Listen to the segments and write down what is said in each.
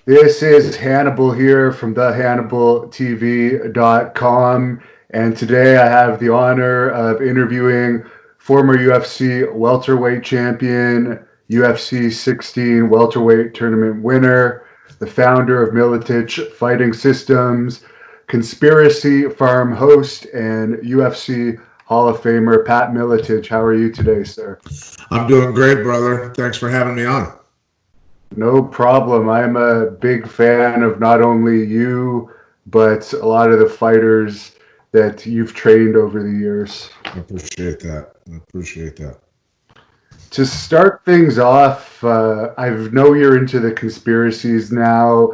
This is Hannibal here from thehannibaltv.com, and today I have the honor of interviewing former UFC welterweight champion, UFC 16 welterweight tournament winner, the founder of Miletich Fighting Systems, conspiracy farm host, and UFC Hall of Famer Pat Miletich. How are you today, sir? I'm doing great, brother. Thanks for having me on. No problem. I'm a big fan of not only you, but a lot of the fighters that you've trained over the years. I appreciate that. To start things off, I know you're into the conspiracies now,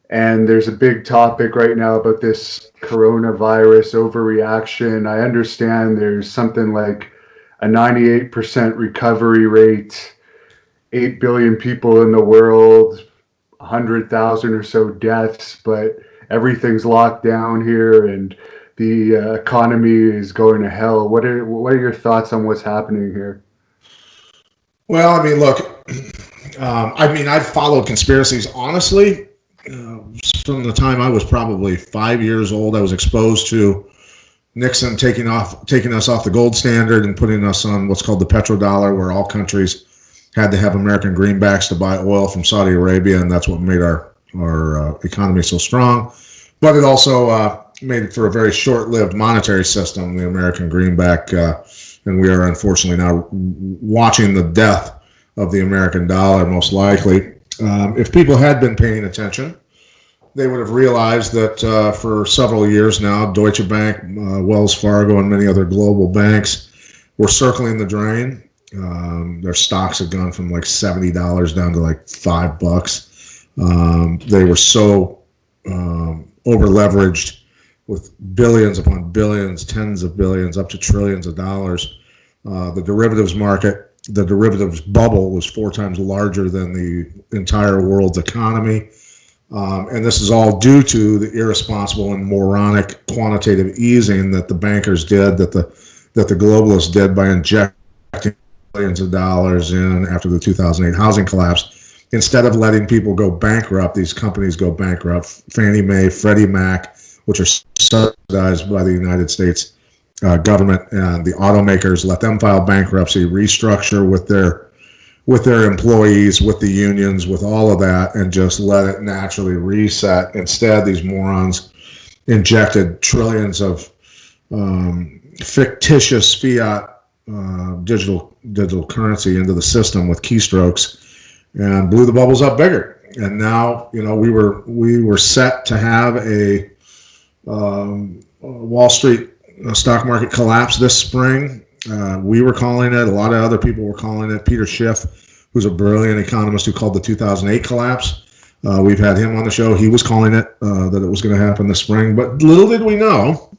and there's a big topic right now about this coronavirus overreaction. I understand there's something like a 98% recovery rate. 8 billion people in the world, 100,000 or so deaths, but everything's locked down here and the economy is going to hell. What are your thoughts on what's happening here? Well, I mean, look, I've followed conspiracies, honestly, from the time I was probably 5 years old. I was exposed to Nixon taking us off the gold standard and putting us on what's called the petrodollar, where all countries had to have American greenbacks to buy oil from Saudi Arabia, and that's what made our economy so strong. But it also made it for a very short-lived monetary system, the American greenback, and we are unfortunately now watching the death of the American dollar, most likely. If people had been paying attention, they would have realized that for several years now, Deutsche Bank, Wells Fargo, and many other global banks were circling the drain. Their stocks have gone from like $70 down to like $5. They were so over leveraged with billions upon billions, tens of billions, up to trillions of dollars. The derivatives market, the derivatives bubble was 4 times larger than the entire world's economy. And this is all due to the irresponsible and moronic quantitative easing that the bankers did, that the globalists did by injecting billions of dollars in after the 2008 housing collapse. Instead of letting people go bankrupt, these companies go bankrupt. Fannie Mae, Freddie Mac, which are subsidized by the United States government, and the automakers, let them file bankruptcy, restructure with their employees, with the unions, with all of that, and just let it naturally reset. Instead, these morons injected trillions of fictitious fiat digital currency into the system with keystrokes and blew the bubbles up bigger. And now, we were set to have a Wall Street stock market collapse this spring. We were calling it. A lot of other people were calling it. Peter Schiff, who's a brilliant economist who called the 2008 collapse. We've had him on the show. He was calling it, that it was going to happen this spring. But little did we know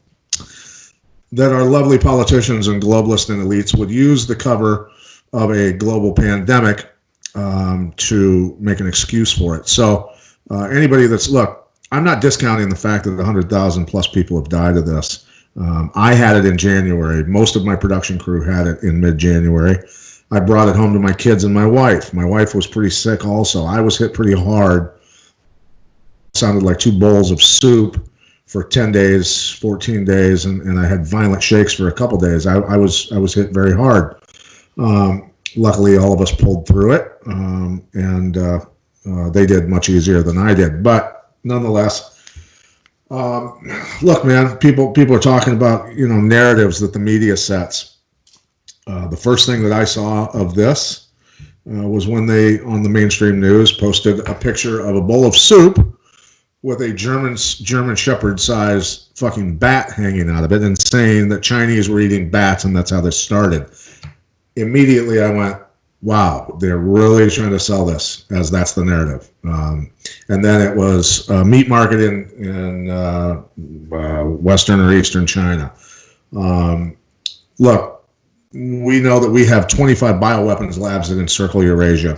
that our lovely politicians and globalists and elites would use the cover of a global pandemic to make an excuse for it. So anybody look, I'm not discounting the fact that 100,000 plus people have died of this. I had it in January. Most of my production crew had it in mid-January. I brought it home to my kids and my wife. My wife was pretty sick also. I was hit pretty hard. It sounded like 2 bowls of soup for 10 days, 14 days, and I had violent shakes for a couple days. I was hit very hard. Luckily, all of us pulled through it, and they did much easier than I did. But nonetheless, look, man, people are talking about narratives that the media sets. The first thing that I saw of this was when they, on the mainstream news, posted a picture of a bowl of soup with a German Shepherd-sized fucking bat hanging out of it, and saying that Chinese were eating bats, and that's how this started. Immediately, I went, wow, they're really trying to sell this, as that's the narrative. And then it was a meat market in Western or Eastern China. Look, we know that we have 25 bioweapons labs that encircle Eurasia.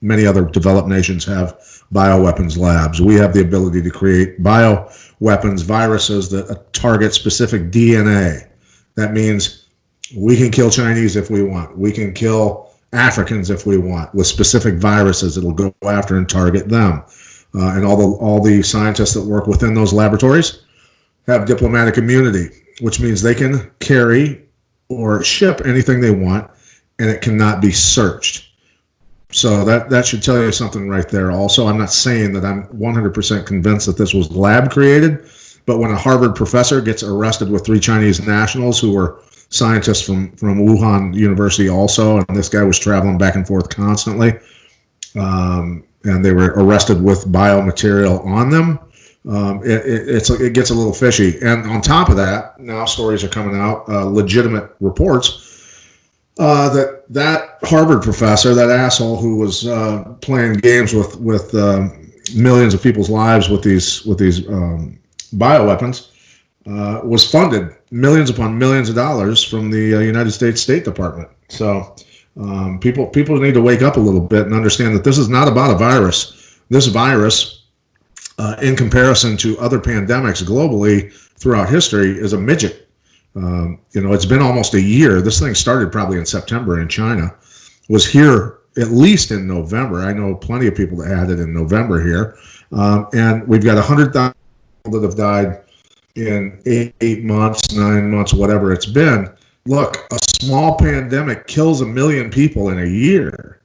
Many other developed nations have bioweapons labs. We have the ability to create bioweapons, viruses that target specific DNA. That means we can kill Chinese if we want. We can kill Africans if we want with specific viruses that'll go after and target them. and all the scientists that work within those laboratories have diplomatic immunity, which means they can carry or ship anything they want, and it cannot be searched. So that should tell you something right there. Also, I'm not saying that I'm 100% convinced that this was lab created, but when a Harvard professor gets arrested with 3 Chinese nationals who were scientists from Wuhan University also, and this guy was traveling back and forth constantly, and they were arrested with biomaterial on them, it gets a little fishy. And on top of that, now stories are coming out, legitimate reports, that Harvard professor, that asshole who was playing games with millions of people's lives with these bioweapons, was funded millions upon millions of dollars from the United States State Department. So people need to wake up a little bit and understand that this is not about a virus. This virus, in comparison to other pandemics globally throughout history, is a midget. It's been almost a year. This thing started probably in September in China, was here at least in November. I know plenty of people that had it in November here. And we've got 100,000 that have died in 8 months, 9 months, whatever it's been. Look, a small pandemic kills 1 million people in a year.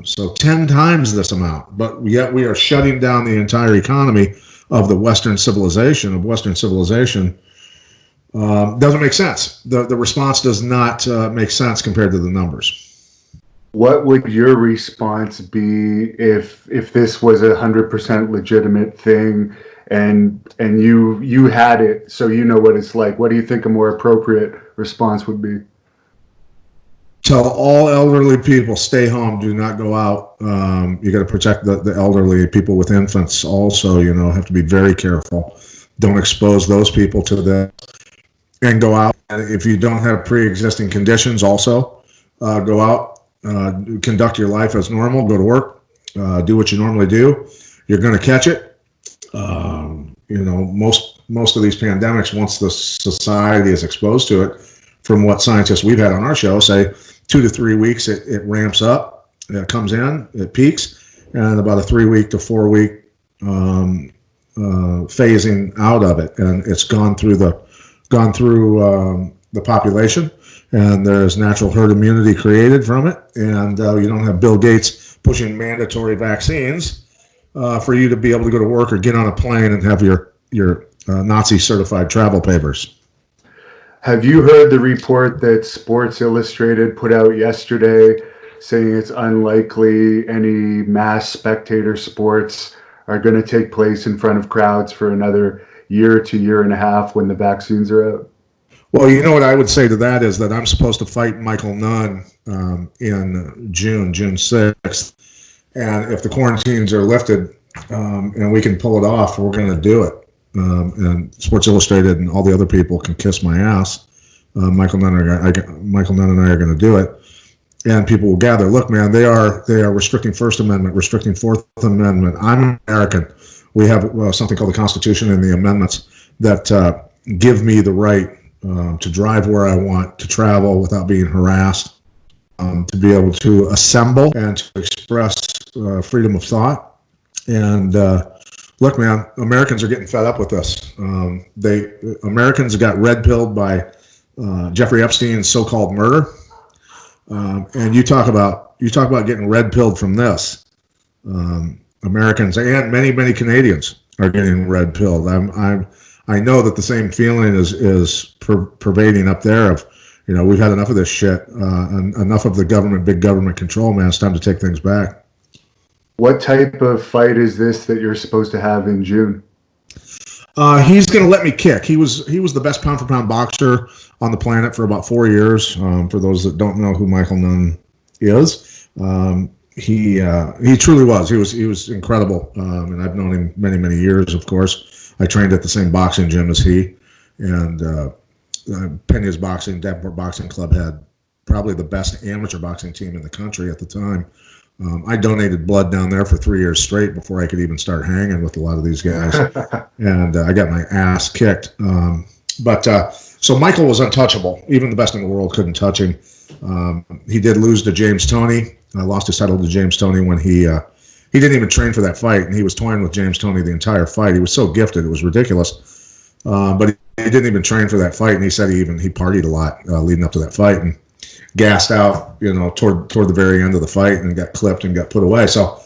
So 10 times this amount, but yet we are shutting down the entire economy of the Western civilization, doesn't make sense. The response does not make sense compared to the numbers. What would your response be if this was 100% legitimate thing, and you had it, so you know what it's like? What do you think a more appropriate response would be? Tell all elderly people, stay home, do not go out. You got to protect the elderly, people with infants also, have to be very careful. Don't expose those people to this. And go out. And if you don't have pre-existing conditions, also go out, conduct your life as normal, go to work, do what you normally do. You're going to catch it. Most of these pandemics, once the society is exposed to it, from what scientists we've had on our show say, 2 to 3 weeks it ramps up, it comes in, it peaks, and about a 3 week to 4 week phasing out of it, and it's gone through the population, and there's natural herd immunity created from it, and you don't have Bill Gates pushing mandatory vaccines for you to be able to go to work or get on a plane and have your Nazi certified travel papers. Have you heard the report that Sports Illustrated put out yesterday saying it's unlikely any mass spectator sports are going to take place in front of crowds for another year to year and a half when the vaccines are out? Well, you know what I would say to that is that I'm supposed to fight Michael Nunn in June 6th. And if the quarantines are lifted and we can pull it off, we're going to do it. And Sports Illustrated and all the other people can kiss my ass. Michael Nunn and I are going to do it. And people will gather. Look, man, they are restricting First Amendment, restricting Fourth Amendment. I'm American. We have something called the Constitution and the amendments that give me the right to drive where I want, to travel without being harassed, to be able to assemble and to express freedom of thought. And look, man, Americans are getting fed up with this. Americans got red-pilled by Jeffrey Epstein's so-called murder, and you talk about getting red-pilled from this. Americans and many Canadians are getting red-pilled. I know that the same feeling is pervading up there. Of we've had enough of this shit, enough of the government, big government control. Man, it's time to take things back. What type of fight is this that you're supposed to have in June? He's going to let me kick. He was the best pound for pound boxer on the planet for about 4 years. For those that don't know who Michael Nunn is. He truly was. He was incredible, and I've known him many years. Of course, I trained at the same boxing gym as he, and Pena's Davenport Boxing Club had probably the best amateur boxing team in the country at the time. I donated blood down there for 3 years straight before I could even start hanging with a lot of these guys, and I got my ass kicked. So Michael was untouchable. Even the best in the world couldn't touch him. He did lose to James Toney. Lost his title to James Toney when he he didn't even train for that fight, and he was toying with James Toney the entire fight. He was so gifted, it was ridiculous. But he didn't even train for that fight, and he said he partied a lot leading up to that fight, and gassed out, toward the very end of the fight, and got clipped and got put away. So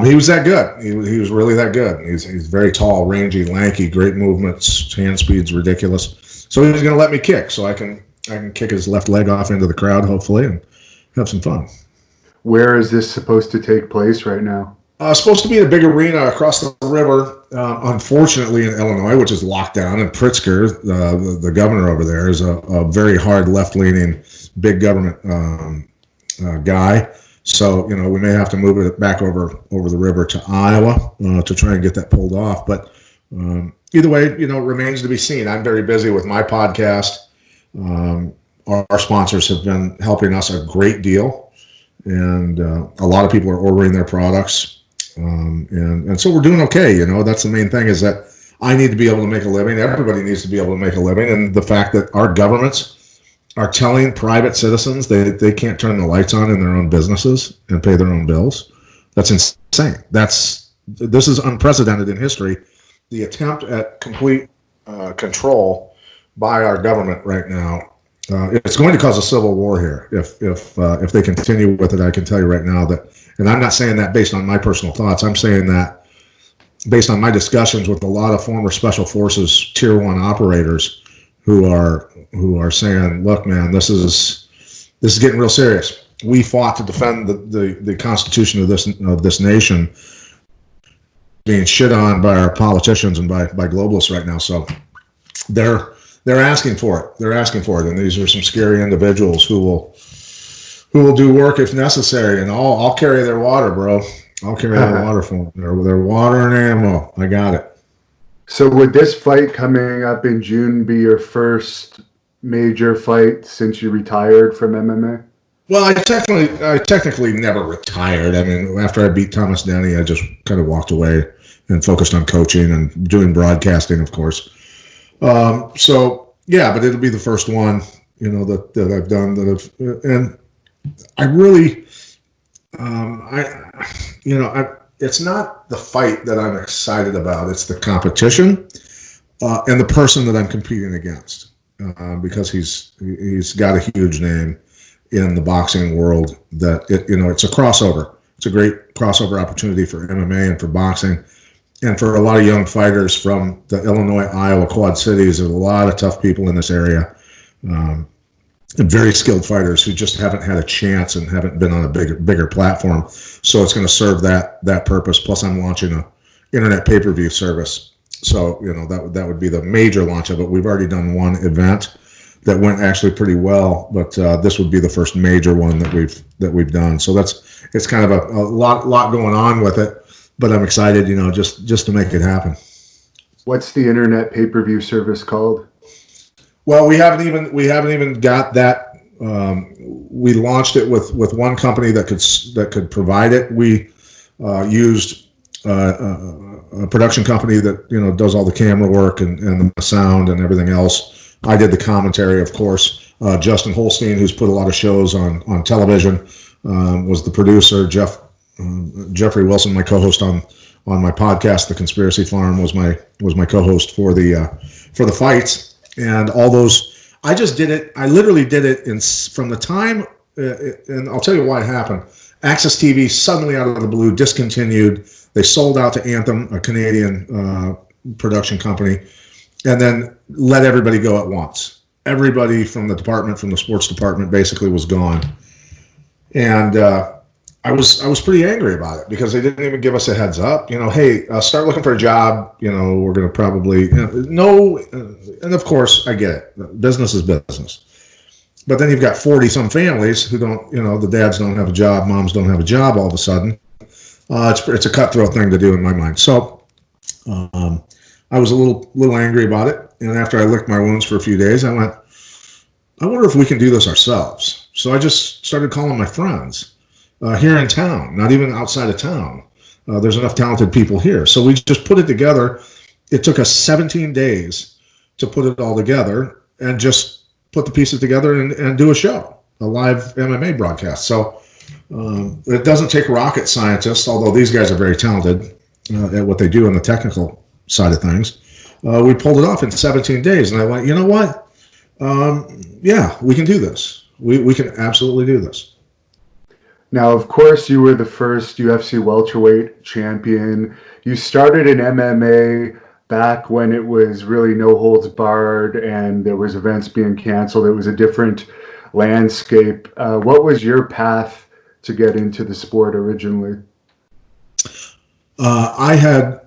he was that good. He was really that good. He's very tall, rangy, lanky, great movements, hand speed's ridiculous. So he's going to let me kick, so I can kick his left leg off into the crowd, hopefully, and have some fun. Where is this supposed to take place right now? Supposed to be in a big arena across the river, unfortunately in Illinois, which is locked down. And Pritzker, the governor over there, is a very hard left-leaning, big government guy. So, we may have to move it back over the river to Iowa to try and get that pulled off. But either way, it remains to be seen. I'm very busy with my podcast. Our sponsors have been helping us a great deal, and a lot of people are ordering their products. And so we're doing okay. That's the main thing, is that I need to be able to make a living. Everybody needs to be able to make a living. And the fact that our governments are telling private citizens they can't turn the lights on in their own businesses and pay their own bills, that's insane. This is unprecedented in history. The attempt at complete control by our government right now, it's going to cause a civil war here if they continue with it. I can tell you right now that, and I'm not saying that based on my personal thoughts. I'm saying that based on my discussions with a lot of former Special Forces Tier 1 operators who are saying, look, man, this is getting real serious. We fought to defend the Constitution of this nation being shit on by our politicians and by globalists right now. So they're asking for it. They're asking for it, and these are some scary individuals who will do work if necessary. And I'll carry their water, bro. I'll carry their water for them. Their water and ammo. I got it. So would this fight coming up in June be your first major fight since you retired from MMA? Well, I technically never retired. I mean, after I beat Thomas Denny, I just kind of walked away and focused on coaching and doing broadcasting, of course. So yeah, but it'll be the first one, that I've done and I really, it's not the fight that I'm excited about. It's the competition, and the person that I'm competing against, because he's got a huge name in the boxing world. That it's a crossover. It's a great crossover opportunity for MMA and for boxing. And for a lot of young fighters from the Illinois, Iowa, Quad Cities, there's a lot of tough people in this area, and very skilled fighters who just haven't had a chance and haven't been on a bigger platform. So it's going to serve that purpose. Plus, I'm launching a internet pay-per-view service. So that would be the major launch of it. We've already done one event that went actually pretty well, but this would be the first major one that we've done. So it's kind of a lot going on with it. But I'm excited, just to make it happen. What's the internet pay-per-view service called? Well, we haven't even got that. We launched it with one company that could provide it. We used a production company that does all the camera work and the sound and everything else. I did the commentary, of course. Justin Holstein, who's put a lot of shows on television, was the producer. Jeffrey Wilson, my co-host on my podcast, The Conspiracy Farm, was my co-host for the fights, and all those. I just did it. I literally did it from the time, and I'll tell you why it happened. Access TV suddenly out of the blue discontinued. They sold out to Anthem, a Canadian production company, and then let everybody go at once. Everybody from the sports department, basically was gone, and I was pretty angry about it because they didn't even give us a heads up. Hey, start looking for a job. We're going to probably no. And of course, I get it. Business is business. But then you've got 40-some families who don't. The dads don't have a job, moms don't have a job. All of a sudden, it's a cutthroat thing to do in my mind. So I was a little angry about it. And after I licked my wounds for a few days, I went, I wonder if we can do this ourselves. So I just started calling my friends. Here in town, not even outside of town. There's enough talented people here. So we just put it together. It took us 17 days to put it all together and just put the pieces together and do a show, a live MMA broadcast. So It doesn't take rocket scientists, although these guys are very talented at what they do on the technical side of things. We pulled it off in 17 days, and I went, you know what? Yeah, we can do this. We can absolutely do this. Now, of course, you were the first UFC welterweight champion. You started in MMA back when it was really no holds barred and there was events being canceled. It was a different landscape. What was your path to get into the sport originally? I had,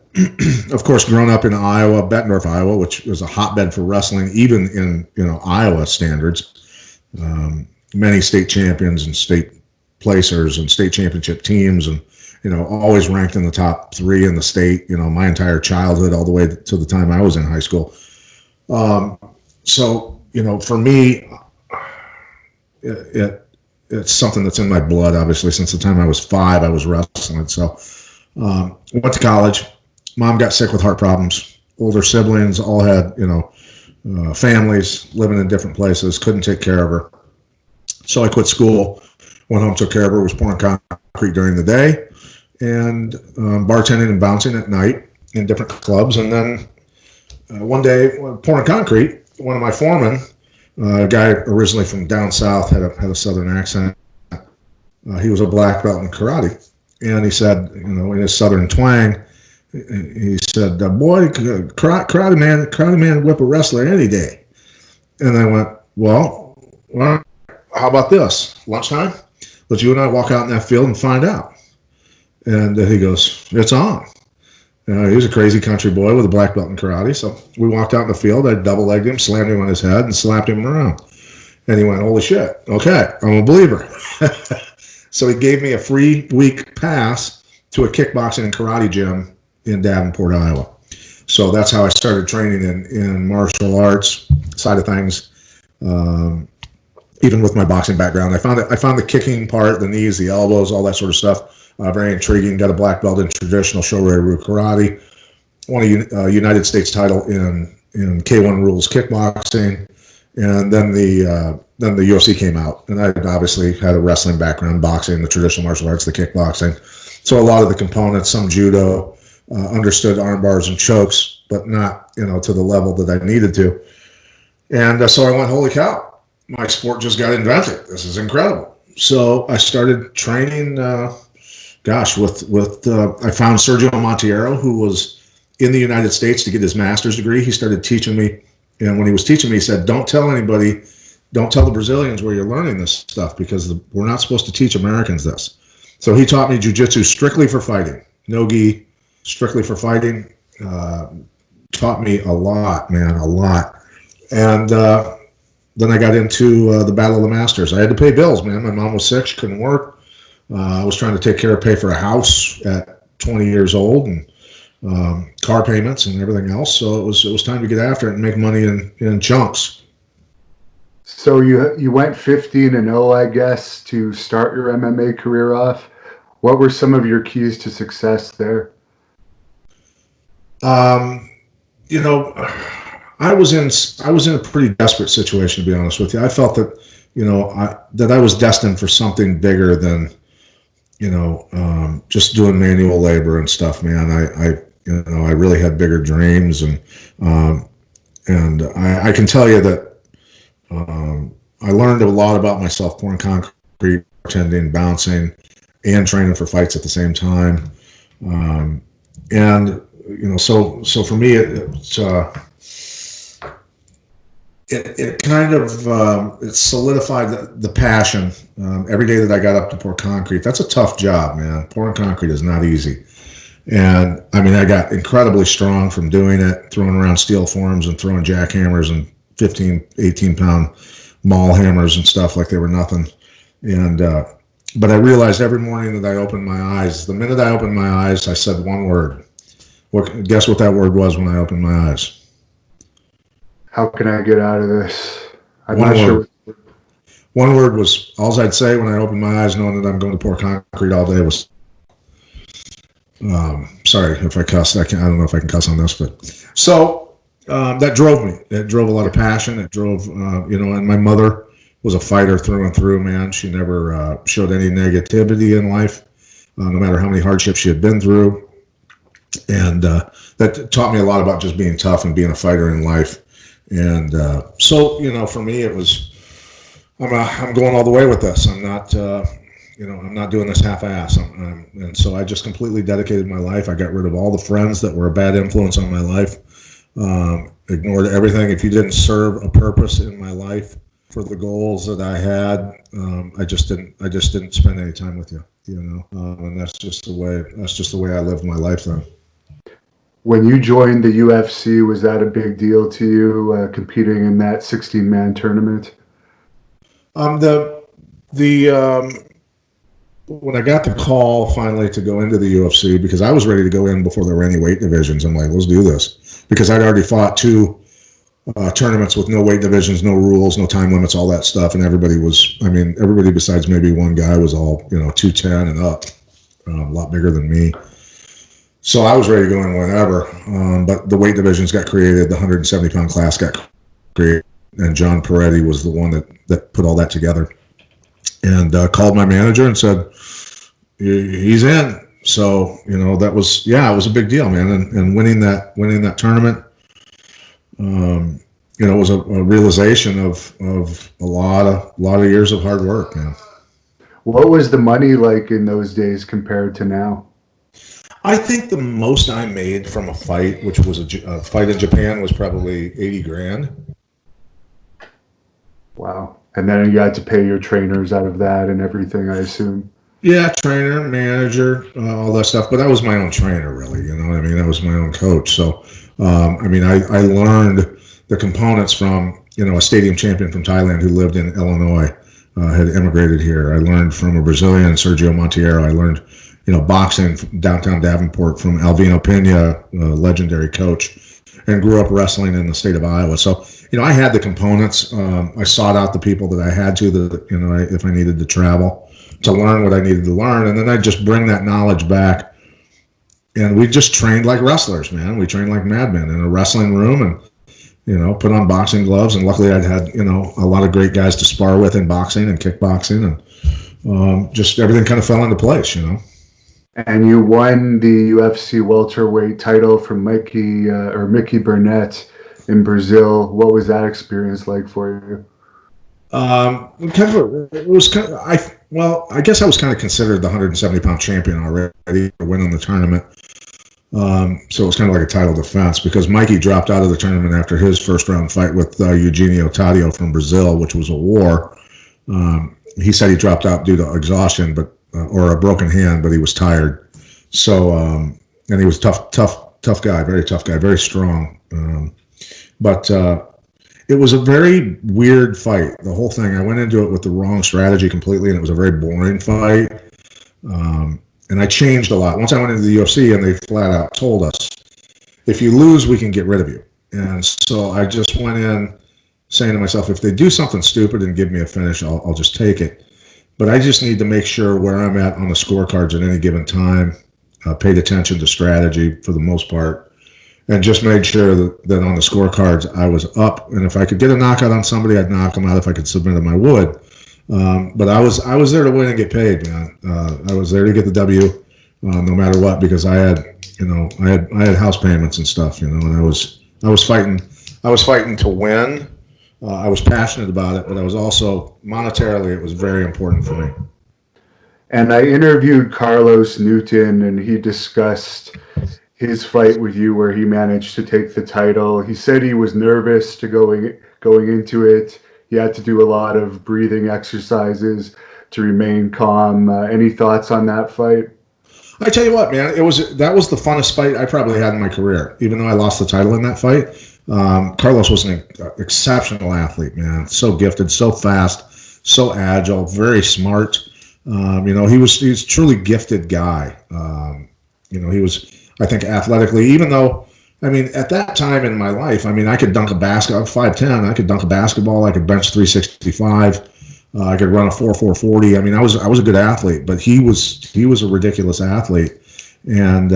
of course, grown up in Iowa, Bettendorf, Iowa, which was a hotbed for wrestling, even in Iowa standards. Many state champions and state placers and state championship teams, and always ranked in the top 3 in the state. My entire childhood, all the way to the time I was in high school. So for me, it's something that's in my blood. Obviously, since the time I was 5, I was wrestling. So went to college. Mom got sick with heart problems. Older siblings all had families living in different places. Couldn't take care of her. So I quit school. Went home, took care of her, was pouring concrete during the day, and bartending and bouncing at night in different clubs. And then one day, pouring concrete, one of my foremen, a guy originally from down south, had a southern accent. He was a black belt in karate, and he said, in his southern twang, he said, "Boy, karate man whip a wrestler any day." And I went, well, how about this? Lunchtime? Let you and I walk out in that field and find out. And he goes, it's on. He was a crazy country boy with a black belt in karate. So we walked out in the field. I double-legged him, slammed him on his head, and slapped him around. And he went, holy shit. Okay, I'm a believer. So he gave me a free week pass to a kickboxing and karate gym in Davenport, Iowa. So that's how I started training in martial arts side of things. Even with my boxing background, I found the kicking part, the knees, the elbows, all that sort of stuff, very intriguing. Got a black belt in traditional Shorin-ryu karate, won a United States title in K1 rules kickboxing, and then the UFC came out, and I obviously had a wrestling background, boxing, the traditional martial arts, the kickboxing. So a lot of the components, some judo, understood arm bars and chokes, but not to the level that I needed to. And so I went, holy cow. My sport just got invented. This is incredible. So I started training, I found Sergio Monteiro, who was in the United States to get his master's degree. He started teaching me. And when he was teaching me, he said, don't tell anybody, don't tell the Brazilians where you're learning this stuff, because we're not supposed to teach Americans this. So he taught me jiu-jitsu strictly for fighting. No gi, strictly for fighting. Taught me a lot, man, a lot. And then I got into the Battle of the Masters. I had to pay bills, man. My mom was sick. She couldn't work. I was trying to pay for a house at 20 years old, and car payments and everything else. So it was time to get after it and make money in chunks. So you went 15-0, I guess, to start your MMA career off. What were some of your keys to success there? I was in a pretty desperate situation, to be honest with you. I felt that, that I was destined for something bigger than, just doing manual labor and stuff, man. I really had bigger dreams, and I can tell you that I learned a lot about myself pouring concrete, bartending, bouncing, and training for fights at the same time. So for me, it kind of it solidified the passion. Every day that I got up to pour concrete, that's a tough job, man. Pouring concrete is not easy. And I mean, I got incredibly strong from doing it, throwing around steel forms and throwing jackhammers and 15, 18-pound maul hammers and stuff like they were nothing. And but I realized every morning that I opened my eyes, the minute I opened my eyes, I said one word. Guess what that word was when I opened my eyes? How can I get out of this? I'm not sure. One word was, all I'd say when I opened my eyes knowing that I'm going to pour concrete all day was, sorry if I cussed. I don't know if I can cuss on this, but so that drove me. It drove a lot of passion. It drove, and my mother was a fighter through and through, man. She never showed any negativity in life, no matter how many hardships she had been through. And that taught me a lot about just being tough and being a fighter in life. And so, for me, it was, I'm going all the way with this. I'm not, I'm not doing this half-ass. And so I just completely dedicated my life. I got rid of all the friends that were a bad influence on my life. Ignored everything. If you didn't serve a purpose in my life for the goals that I had, I just didn't spend any time with you. And that's just the way I lived my life then. When you joined the UFC, was that a big deal to you, competing in that 16-man tournament? When I got the call finally to go into the UFC, because I was ready to go in before there were any weight divisions, I'm like, let's do this. Because I'd already fought 2 tournaments with no weight divisions, no rules, no time limits, all that stuff. And everybody besides maybe one guy was all, 210 and up, a lot bigger than me. So I was ready to go in whenever. But the weight divisions got created, the 170-pound class got created, and John Peretti was the one that put all that together. And called my manager and said, he's in. So, it was a big deal, man. And winning that tournament, it was a realization of a lot of years of hard work, man. What was the money like in those days compared to now? I think the most I made from a fight, which was a fight in Japan, was probably $80,000. Wow. And then you had to pay your trainers out of that and everything, I assume. Yeah, trainer, manager, all that stuff. But I was my own trainer, really. You know what I mean? I was my own coach. So, I learned the components from, a stadium champion from Thailand who lived in Illinois, had immigrated here. I learned from a Brazilian, Sergio Monteiro. I learned, boxing from downtown Davenport from Alvino Pena, a legendary coach, and grew up wrestling in the state of Iowa. So, I had the components. I sought out the people that I had to, if I needed to travel to learn what I needed to learn. And then I'd just bring that knowledge back. And we just trained like wrestlers, man. We trained like madmen in a wrestling room and, put on boxing gloves. And luckily I'd had, a lot of great guys to spar with in boxing and kickboxing. And just everything kind of fell into place, And you won the UFC welterweight title from Mickey Burnett in Brazil. What was that experience like for you? I guess I was kind of considered the 170-pound champion already for winning the tournament. So it was kind of like a title defense because Mikey dropped out of the tournament after his first round fight with Eugenio Taddeo from Brazil, which was a war. He said he dropped out due to exhaustion, or a broken hand, but he was tired. So, and he was tough guy, very tough guy, very strong. But it was a very weird fight, the whole thing. I went into it with the wrong strategy completely, and it was a very boring fight. And I changed a lot. Once I went into the UFC, and they flat out told us, if you lose, we can get rid of you. And so I just went in saying to myself, if they do something stupid and give me a finish, I'll just take it. But I just need to make sure where I'm at on the scorecards at any given time, paid attention to strategy for the most part, and just made sure that on the scorecards I was up. And if I could get a knockout on somebody, I'd knock them out. If I could submit them, I would. But I was there to win and get paid, man. I was there to get the W, no matter what, because I had house payments and stuff, and I was fighting to win. I was passionate about it, but I was also monetarily, it was very important for me. And I interviewed Carlos Newton, and he discussed his fight with you where he managed to take the title. He said he was nervous to going into it. He had to do a lot of breathing exercises to remain calm. Any thoughts on that fight? I tell you what, man, that was the funnest fight I probably had in my career. Even though I lost the title in that fight, Carlos was an exceptional athlete, man. So gifted, so fast, so agile, very smart. He was a truly gifted guy. He was, I think, athletically, even though, at that time in my life, I could dunk a basketball. I'm 5'10". I could dunk a basketball. I could bench 365. I could run a 4.40. I was a good athlete, but he was a ridiculous athlete, and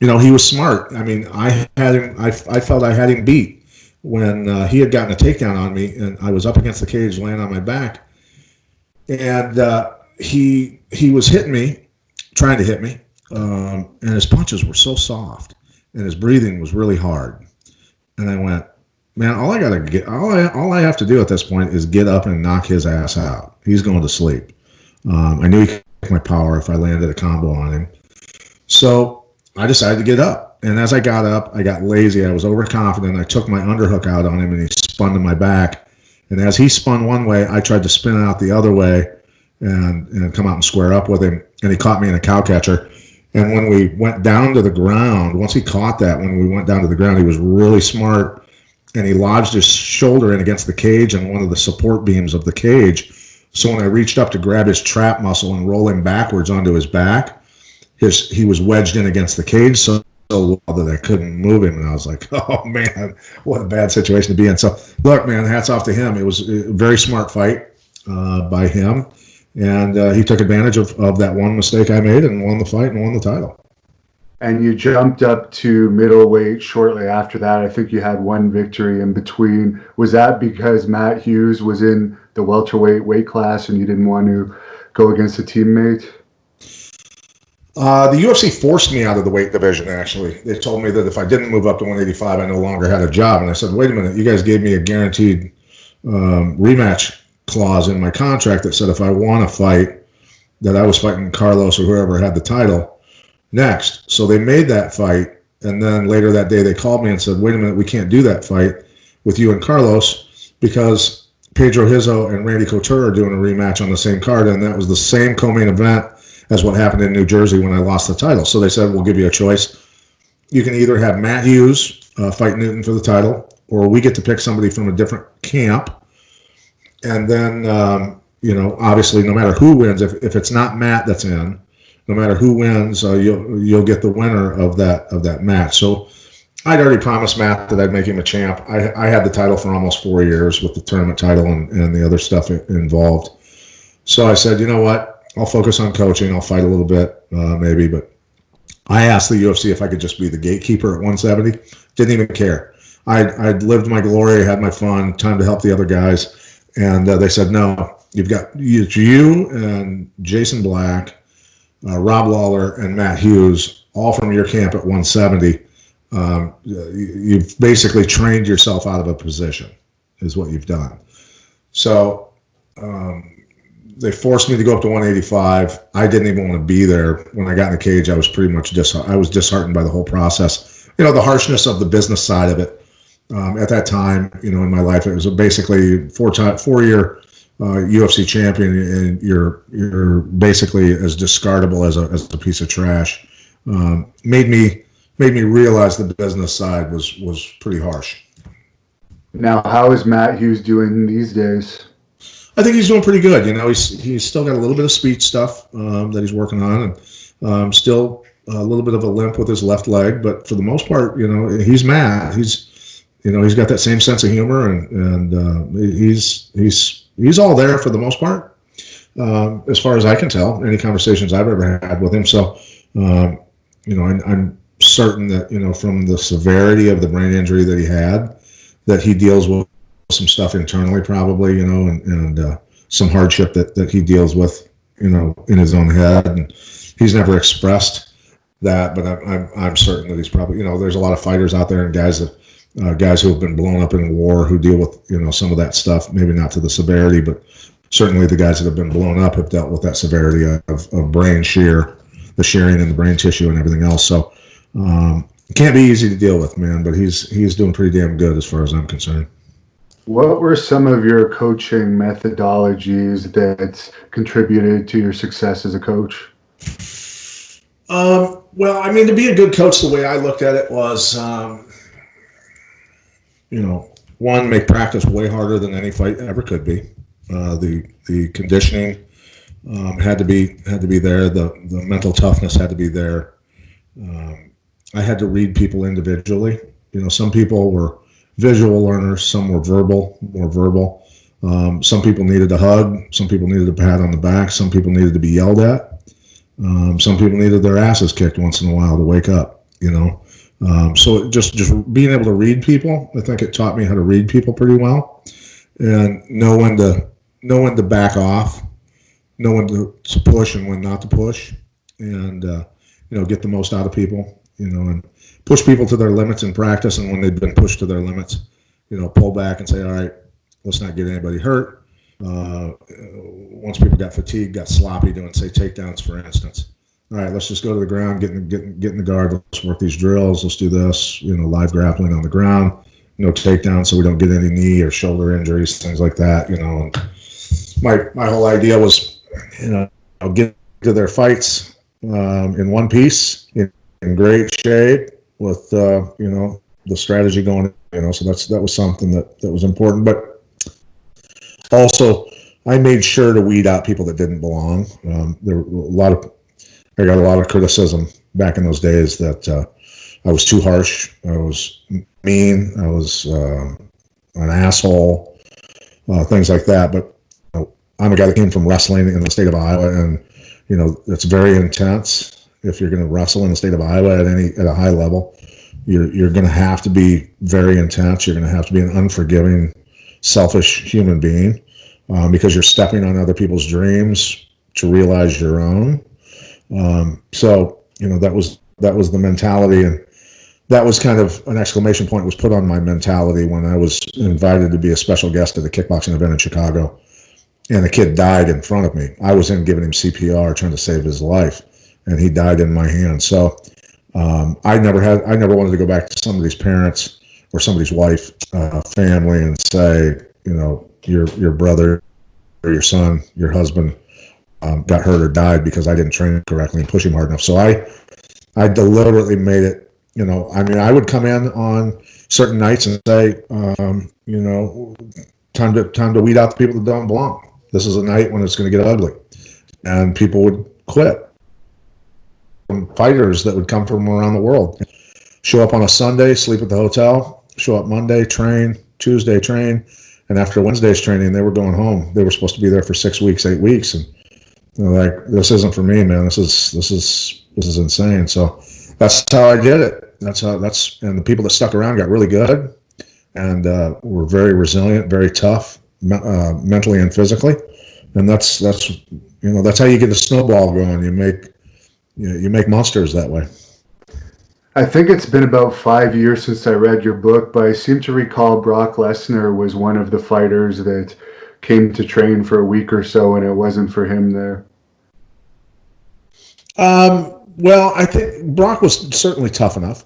he was smart. I felt I had him beat. when he had gotten a takedown on me, and I was up against the cage, laying on my back, and he was hitting me, trying to hit me, and his punches were so soft, and his breathing was really hard. And I went, man, all I have to do at this point is get up and knock his ass out. He's going to sleep. I knew he could take my power if I landed a combo on him. So I decided to get up. And as I got up, I got lazy. I was overconfident. I took my underhook out on him, and he spun to my back. And as he spun one way, I tried to spin out the other way and come out and square up with him. And he caught me in a cow catcher. And when we went down to the ground, once he caught that, when we went down to the ground, he was really smart. And he lodged his shoulder in against the cage and one of the support beams of the cage. So when I reached up to grab his trap muscle and roll him backwards onto his back, he was wedged in against the cage so well that I couldn't move him. And I was like, oh, man, what a bad situation to be in. So, look, man, hats off to him. It was a very smart fight by him. And he took advantage of that one mistake I made and won the fight and won the title. And you jumped up to middleweight shortly after that. I think you had one victory in between. Was that because Matt Hughes was in the welterweight weight class and you didn't want to go against a teammate? The UFC forced me out of the weight division, actually. They told me that if I didn't move up to 185, I no longer had a job. And I said, wait a minute, you guys gave me a guaranteed rematch clause in my contract that said if I won a fight, that I was fighting Carlos or whoever had the title next. So they made that fight. And then later that day, they called me and said, wait a minute, we can't do that fight with you and Carlos because Pedro Hizzo and Randy Couture are doing a rematch on the same card. And that was the same co-main event as what happened in New Jersey when I lost the title. So they said, we'll give you a choice. You can either have Matt Hughes fight Newton for the title, or we get to pick somebody from a different camp. And then, obviously, no matter who wins, if it's not Matt that's in, no matter who wins, you'll get the winner of that match. So I'd already promised Matt that I'd make him a champ. I had the title for almost 4 years with the tournament title and the other stuff involved. So I said, you know what? I'll focus on coaching. I'll fight a little bit, maybe. But I asked the UFC if I could just be the gatekeeper at 170. Didn't even care. I'd lived my glory, had my fun, time to help the other guys. And they said, no, you've got you and Jason Black, Rob Lawler, and Matt Hughes, all from your camp at 170. You've basically trained yourself out of a position, is what you've done. So they forced me to go up to 185. I didn't even want to be there. When I got in the cage, I was pretty much I was disheartened by the whole process. The harshness of the business side of it. At that time, in my life, it was basically 4-year UFC champion, and you're basically as discardable as a piece of trash. Made me realize the business side was pretty harsh. Now, how is Matt Hughes doing these days? I think he's doing pretty good. He's still got a little bit of speech stuff that he's working on, and still a little bit of a limp with his left leg. But for the most part, he's Matt. He's got that same sense of humor, and he's all there for the most part, as far as I can tell. Any conversations I've ever had with him. So, I'm certain that from the severity of the brain injury that he had, that he deals with some stuff internally, probably, and some hardship that he deals with, in his own head. And he's never expressed that, but I'm certain that he's probably, there's a lot of fighters out there and guys who have been blown up in war who deal with, some of that stuff, maybe not to the severity, but certainly the guys that have been blown up have dealt with that severity of brain shear, the shearing in the brain tissue and everything else. So it can't be easy to deal with, man, but he's doing pretty damn good as far as I'm concerned. What were some of your coaching methodologies that contributed to your success as a coach? Well, to be a good coach, the way I looked at it was, one, make practice way harder than any fight ever could be. The conditioning had to be there. The mental toughness had to be there. I had to read people individually. Some people were visual learners, some were more verbal. Some people needed a hug, some people needed a pat on the back, some people needed to be yelled at. Some people needed their asses kicked once in a while to wake up, So just being able to read people, I think it taught me how to read people pretty well, and know when to back off, know when to push and when not to push, and get the most out of people, and push people to their limits in practice, and when they've been pushed to their limits, pull back and say, all right, let's not get anybody hurt. Once people got fatigued, got sloppy doing, say, takedowns, for instance. All right, let's just go to the ground, get in the guard. Let's work these drills. Let's do this, live grappling on the ground, no takedown, so we don't get any knee or shoulder injuries, things like that. And my whole idea was, get to their fights in one piece, in great shape, with the strategy going. So that was something that was important, but also, I made sure to weed out people that didn't belong. I got a lot of criticism back in those days that I was too harsh, I was mean, I was an asshole, things like that. But I'm a guy that came from wrestling in the state of Iowa, and it's very intense. If you're going to wrestle in the state of Iowa at a high level, you're going to have to be very intense. You're going to have to be an unforgiving, selfish human being, because you're stepping on other people's dreams to realize your own. So that was the mentality, and that was kind of an exclamation point was put on my mentality when I was invited to be a special guest at a kickboxing event in Chicago, and a kid died in front of me. I was in giving him CPR, trying to save his life, and he died in my hands. So I never wanted to go back to somebody's parents or somebody's wife, family, and say, your brother or your son, your husband got hurt or died because I didn't train correctly and push him hard enough. So I deliberately made it, I would come in on certain nights and say, time to weed out the people that don't belong. This is a night when it's going to get ugly. And people would quit. Fighters that would come from around the world, show up on a Sunday, sleep at the hotel, show up Monday, train, Tuesday, train, and after Wednesday's training, they were going home. They were supposed to be there for 6 weeks, 8 weeks, and they're like, "This isn't for me, man. This is insane." So that's how I did it. And the people that stuck around got really good, and were very resilient, very tough, mentally and physically, and that's how you get a snowball going. You make monsters that way. I think it's been about 5 years since I read your book, but I seem to recall Brock Lesnar was one of the fighters that came to train for a week or so, and it wasn't for him there. Well, I think Brock was certainly tough enough.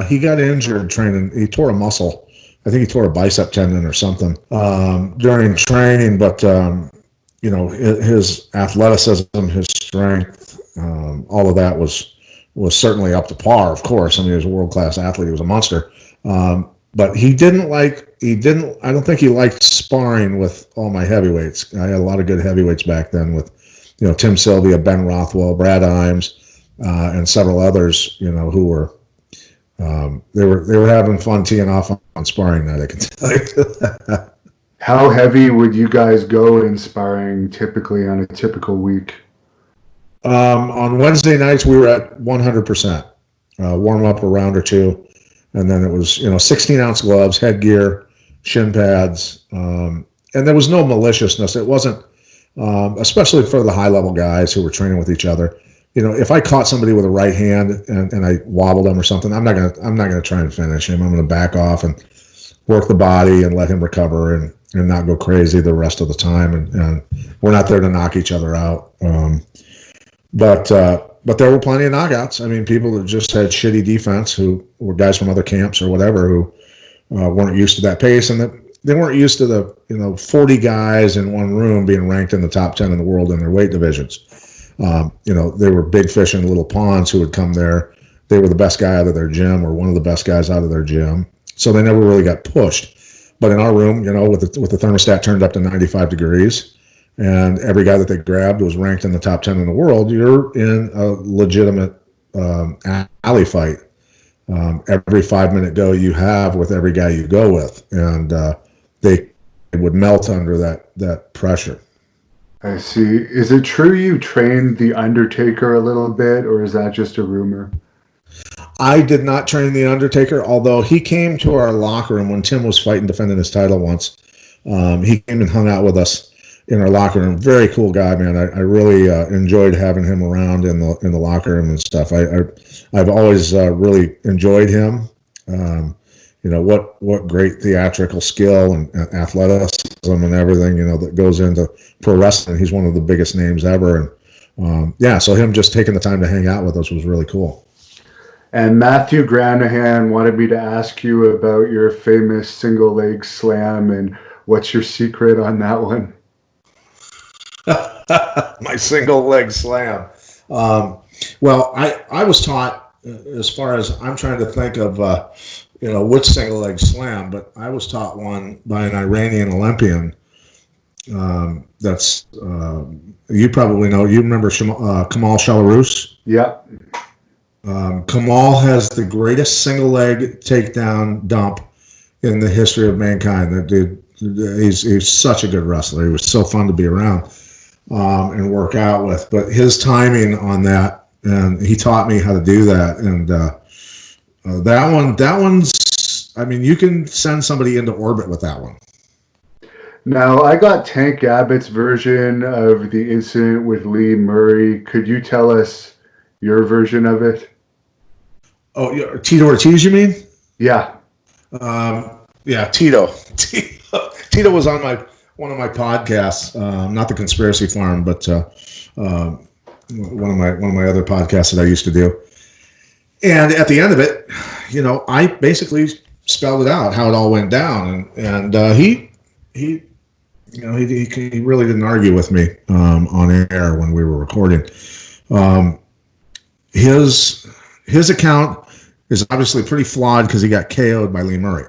He got injured training. He tore a muscle. I think he tore a bicep tendon or something during training, but his athleticism, his strength, all of that was certainly up to par, of course. I mean, he was a world-class athlete. He was a monster. But I don't think he liked sparring with all my heavyweights. I had a lot of good heavyweights back then with, Tim Sylvia, Ben Rothwell, Brad Imes, and several others, who were, they were having fun teeing off on sparring night, I can tell you. How heavy would you guys go in sparring typically on a typical week? On Wednesday nights, we were at 100%, warm up a round or two. And then it was, 16-ounce gloves, headgear, shin pads. And there was no maliciousness. It wasn't, especially for the high-level guys who were training with each other. If I caught somebody with a right hand and I wobbled them or something, I'm not gonna try and finish him. I'm gonna back off and work the body and let him recover and not go crazy the rest of the time. And we're not there to knock each other out. But there were plenty of knockouts. I mean, people that just had shitty defense, who were guys from other camps or whatever, who weren't used to that pace, and that they weren't used to the 40 guys in one room being ranked in the top 10 in the world in their weight divisions. They were big fish in little ponds who would come there. They were the best guy out of their gym or one of the best guys out of their gym. So they never really got pushed. But in our room, with the thermostat turned up to 95 degrees, and every guy that they grabbed was ranked in the top 10 in the world, you're in a legitimate alley fight. Every 5-minute go you have with every guy you go with. And they would melt under that pressure. I see. Is it true you trained The Undertaker a little bit, or is that just a rumor? I did not train The Undertaker, although he came to our locker room when Tim was defending his title once. He came and hung out with us in our locker room. Very cool guy, man. I really enjoyed having him around in the locker room and stuff. I've always really enjoyed him. What great theatrical skill and athleticism and everything, that goes into pro wrestling. He's one of the biggest names ever. And so him just taking the time to hang out with us was really cool. And Matthew Granahan wanted me to ask you about your famous single leg slam and what's your secret on that one? My single leg slam. Well, I was taught, as far as I'm trying to think of, which single leg slam, but I was taught one by an Iranian Olympian. That's you probably know. You remember Kamal Shalarus? Yeah. Kamal has the greatest single leg takedown dump in the history of mankind. That dude, he's such a good wrestler. He was so fun to be around and work out with. But his timing on that, and he taught me how to do that. And that one's, I mean, you can send somebody into orbit with that one. Now, I got Tank Abbott's version of the incident with Lee Murray. Could you tell us your version of it? Oh, Tito Ortiz, you mean? Yeah. Tito. Tito was on one of my podcasts, not the Conspiracy Farm, but one of my other podcasts that I used to do. And at the end of it, I basically spelled it out how it all went down, and he really didn't argue with me on air when we were recording. His account is obviously pretty flawed because he got KO'd by Lee Murray.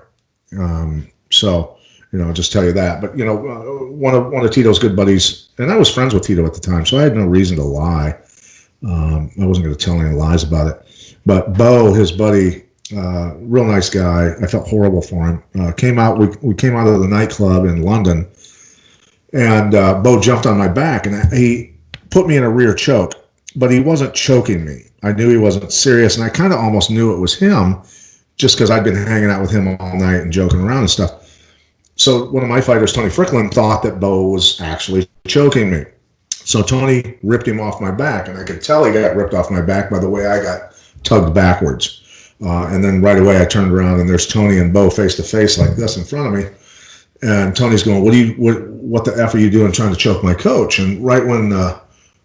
Just tell you that. But one of Tito's good buddies, and I was friends with Tito at the time, so I had no reason to lie. I wasn't going to tell any lies about it. But Bo, his buddy, real nice guy. I felt horrible for him. We came out of the nightclub in London, and Bo jumped on my back, and he put me in a rear choke. But he wasn't choking me. I knew he wasn't serious, and I kind of almost knew it was him just because I'd been hanging out with him all night and joking around and stuff. So one of my fighters, Tony Fricklin, thought that Bo was actually choking me. So Tony ripped him off my back, and I could tell he got ripped off my back by the way I got tugged backwards. And then right away I turned around, and there's Tony and Bo face to face like this in front of me. And Tony's going, what the F are you doing trying to choke my coach? And right when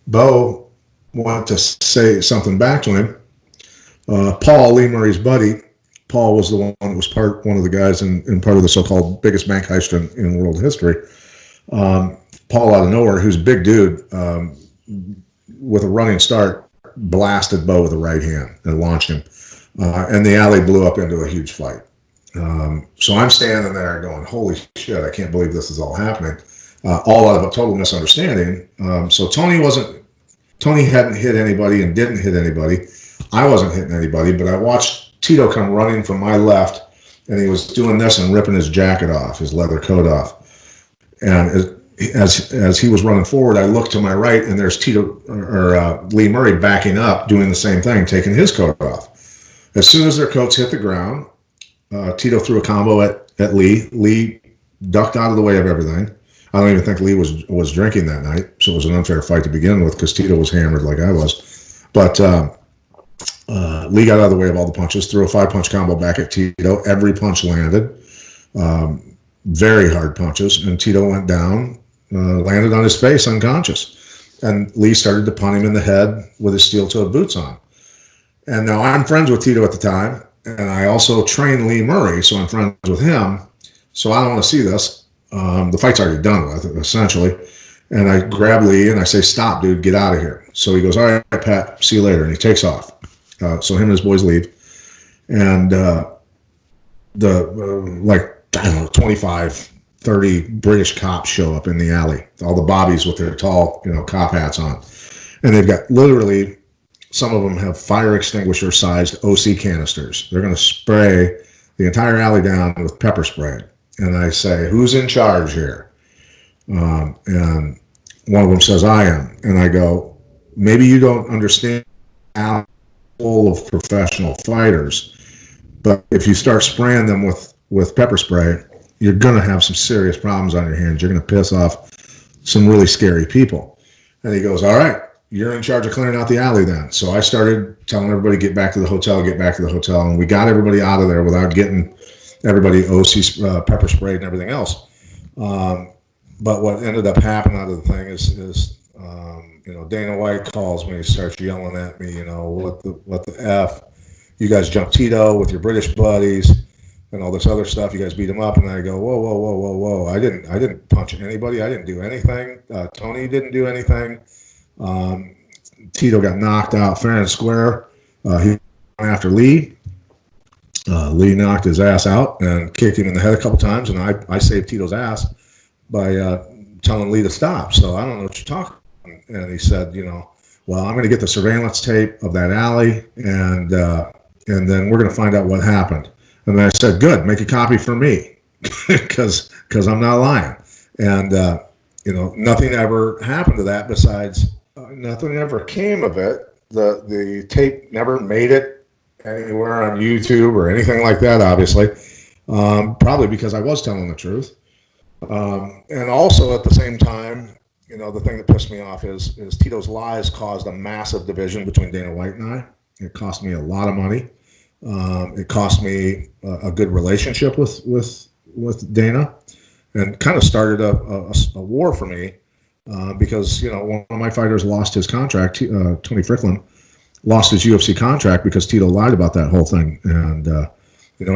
Bo wanted to say something back to him, Paul, Lee Murray's buddy, Paul was the one that was one of the guys in part of the so-called biggest bank heist in world history. Paul, out of nowhere, who's a big dude, with a running start, blasted Bo with the right hand and launched him. And the alley blew up into a huge fight. So I'm standing there going, holy shit, I can't believe this is all happening. All out of a total misunderstanding. So Tony hadn't hit anybody and didn't hit anybody. I wasn't hitting anybody, but I watched Tito come running from my left, and he was doing this and ripping his jacket off, his leather coat off. And as he was running forward, I looked to my right, and there's Lee Murray backing up, doing the same thing, taking his coat off. As soon as their coats hit the ground, Tito threw a combo at Lee. Lee ducked out of the way of everything. I don't even think Lee was drinking that night, so it was an unfair fight to begin with because Tito was hammered like I was. But Lee got out of the way of all the punches, threw a 5-punch combo back at Tito. Every punch landed. Very hard punches, and Tito went down, landed on his face unconscious. And Lee started to punt him in the head with his steel-toed boots on. And now I'm friends with Tito at the time, and I also train Lee Murray, so I'm friends with him. So I don't want to see this. The fight's already done with, essentially. And I grab Lee and I say, stop, dude, get out of here. So he goes, all right, Pat, see you later. And he takes off. So him and his boys leave. And I don't know, 25, 30 British cops show up in the alley. All the bobbies with their tall, cop hats on. And they've got literally, some of them have fire extinguisher sized OC canisters. They're going to spray the entire alley down with pepper spray. And I say, who's in charge here? And one of them says, I am. And I go, maybe you don't understand alley full of professional fighters. But if you start spraying them with pepper spray, you're going to have some serious problems on your hands. You're going to piss off some really scary people. And he goes, all right, you're in charge of clearing out the alley then. So I started telling everybody, get back to the hotel. And we got everybody out of there without getting everybody OC pepper sprayed and everything else. But what ended up happening out of the thing is Dana White calls me, starts yelling at me, what the F? You guys jumped Tito with your British buddies and all this other stuff. You guys beat him up. And I go, whoa. I didn't punch anybody. I didn't do anything. Tony didn't do anything. Tito got knocked out fair and square. He went after Lee. Lee knocked his ass out and kicked him in the head a couple times. And I saved Tito's ass by telling Lee to stop. So I don't know what you're talking about. And he said, well, I'm going to get the surveillance tape of that alley and then we're going to find out what happened. And then I said, good, make a copy for me because I'm not lying. And, nothing ever happened to that besides nothing ever came of it. The tape never made it anywhere on YouTube or anything like that, obviously, probably because I was telling the truth. And also at the same time, the thing that pissed me off is Tito's lies caused a massive division between Dana White and I. It cost me a lot of money. It cost me a good relationship with Dana, and kind of started a war for me because one of my fighters lost his contract. Tony Fricklin lost his UFC contract because Tito lied about that whole thing, and it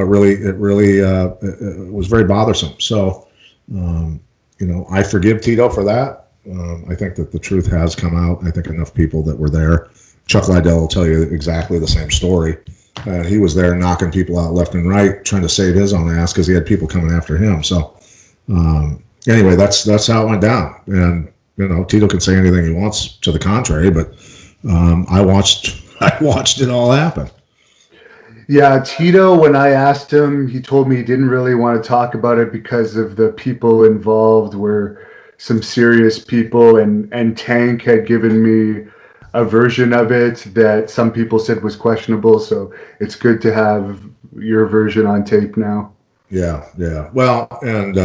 was very bothersome. So I forgive Tito for that. I think that the truth has come out. I think enough people that were there. Chuck Liddell will tell you exactly the same story. He was there knocking people out left and right, trying to save his own ass because he had people coming after him. So anyway, that's how it went down. And Tito can say anything he wants to the contrary, but I watched it all happen. Yeah, Tito, when I asked him, he told me he didn't really want to talk about it because of the people involved were some serious people, and Tank had given me a version of it that some people said was questionable. So it's good to have your version on tape now. Yeah. Well, and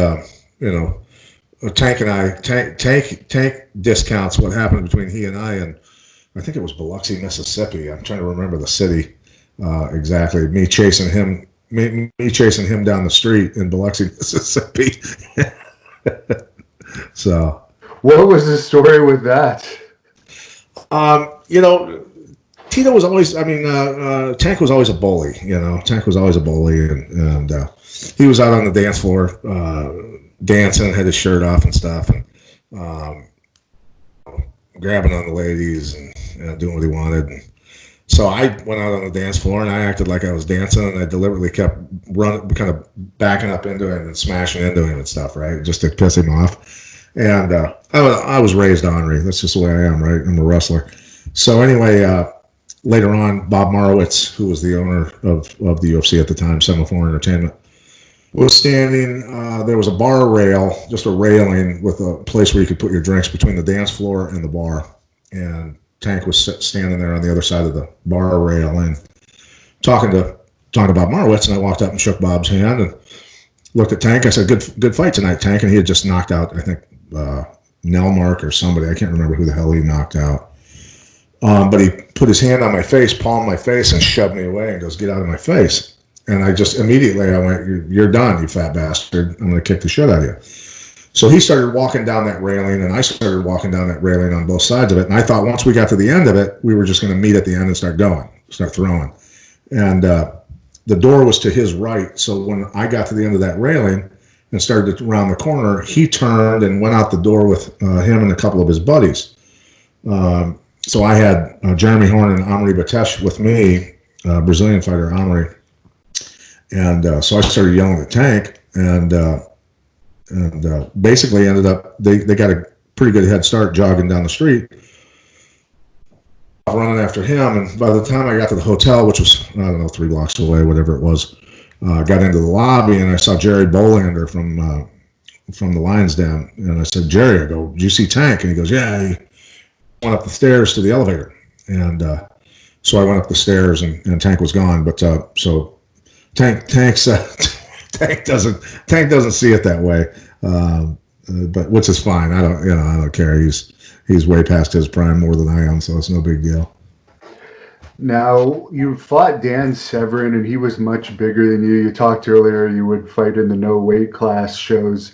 Tank discounts what happened between he and I think it was Biloxi, Mississippi. I'm trying to remember the city exactly. Me chasing him down the street in Biloxi, Mississippi. So, what was the story with that? Tito was always, Tank was always a bully, Tank was always a bully. And he was out on the dance floor, dancing, had his shirt off and stuff, and grabbing on the ladies and doing what he wanted. And so I went out on the dance floor and I acted like I was dancing, and I deliberately kept running, kind of backing up into him and smashing into him and stuff, right? Just to piss him off. And I was raised ornery. That's just the way I am, right? I'm a wrestler. So anyway, later on, Bob Marowitz, who was the owner of the UFC at the time, 704 Entertainment, was standing. There was a bar rail, just a railing with a place where you could put your drinks between the dance floor and the bar. And Tank was standing there on the other side of the bar rail and talking about Marowitz. And I walked up and shook Bob's hand and looked at Tank. I said, "Good fight tonight, Tank." And he had just knocked out, I think, Nelmark or somebody. I can't remember who the hell he knocked out. But he put his hand on my face, palmed my face, and shoved me away and goes, "Get out of my face." And I just immediately, I went, "You're done, you fat bastard. I'm going to kick the shit out of you." So he started walking down that railing, and I started walking down that railing on both sides of it. And I thought once we got to the end of it, we were just going to meet at the end and start throwing. And the door was to his right. So when I got to the end of that railing and started to round the corner, he turned and went out the door with him and a couple of his buddies. So I had Jeremy Horn and Amri Batesh with me, Brazilian fighter Amri. And so I started yelling at Tank, and basically ended up, they got a pretty good head start jogging down the street, running after him. And by the time I got to the hotel, which was, 3 blocks away, whatever it was, got into the lobby, and I saw Jerry Bolander from the Lions Den. And I said, "Jerry," I go, "Did you see Tank?" And he goes, "Yeah, he went up the stairs to the elevator." And So I went up the stairs and Tank was gone. But so Tank's Tank doesn't see it that way. But which is fine. I don't care. He's way past his prime more than I am, so it's no big deal. Now, you fought Dan Severn, and he was much bigger than you. You talked earlier you would fight in the no weight class shows.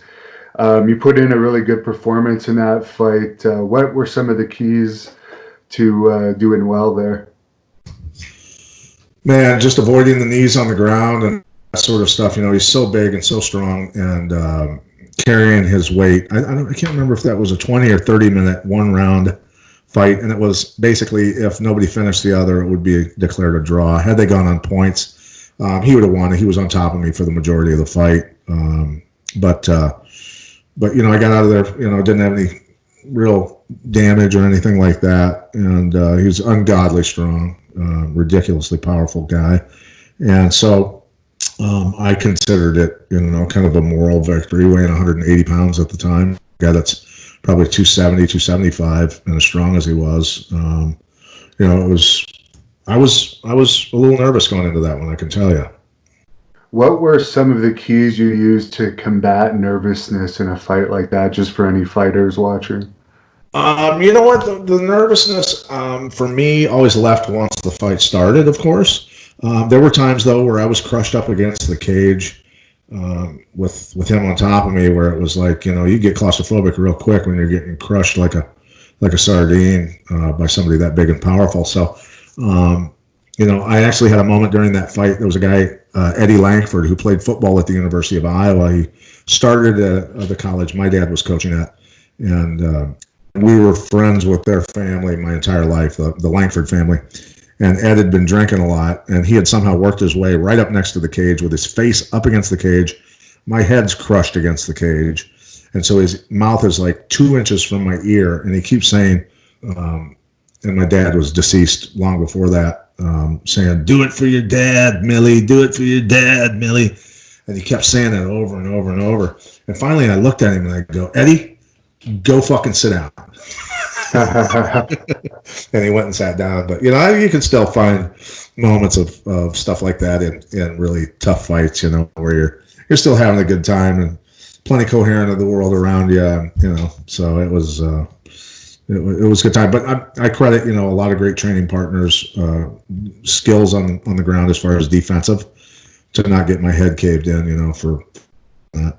You put in a really good performance in that fight. What were some of the keys to doing well there? Man, just avoiding the knees on the ground and that sort of stuff. He's so big and so strong, and carrying his weight. I can't remember if that was a 20 or 30-minute one-round fight, and it was basically if nobody finished the other, it would be declared a draw. Had they gone on points, he would have won. He was on top of me for the majority of the fight. But I got out of there. Didn't have any real damage or anything like that, and he was ungodly strong, ridiculously powerful guy, and so I considered it, kind of a moral victory, weighing 180 pounds at the time. Guy that's probably 270, 275, and as strong as he was. I was a little nervous going into that one, I can tell you. What were some of the keys you used to combat nervousness in a fight like that, just for any fighters watching? You know what? The nervousness for me always left once the fight started, of course. There were times, though, where I was crushed up against the cage with him on top of me, where it was like, you get claustrophobic real quick when you're getting crushed like a sardine by somebody that big and powerful. So, I actually had a moment during that fight. There was a guy, Eddie Langford, who played football at the University of Iowa. He started at the college my dad was coaching at, and we were friends with their family my entire life, the Langford family. And Ed had been drinking a lot, and he had somehow worked his way right up next to the cage with his face up against the cage. My head's crushed against the cage. And so his mouth is like 2 inches from my ear, and he keeps saying, and my dad was deceased long before that, saying, "Do it for your dad, Millie, do it for your dad, Millie." And he kept saying it over and over and over. And finally I looked at him and I go, "Eddie, go fucking sit down." And he went and sat down. But you can still find moments of stuff like that in really tough fights, where you're still having a good time and plenty coherent of the world around you, so it was a good time. But I credit a lot of great training partners, skills on the ground as far as defensive, to not get my head caved in, for that.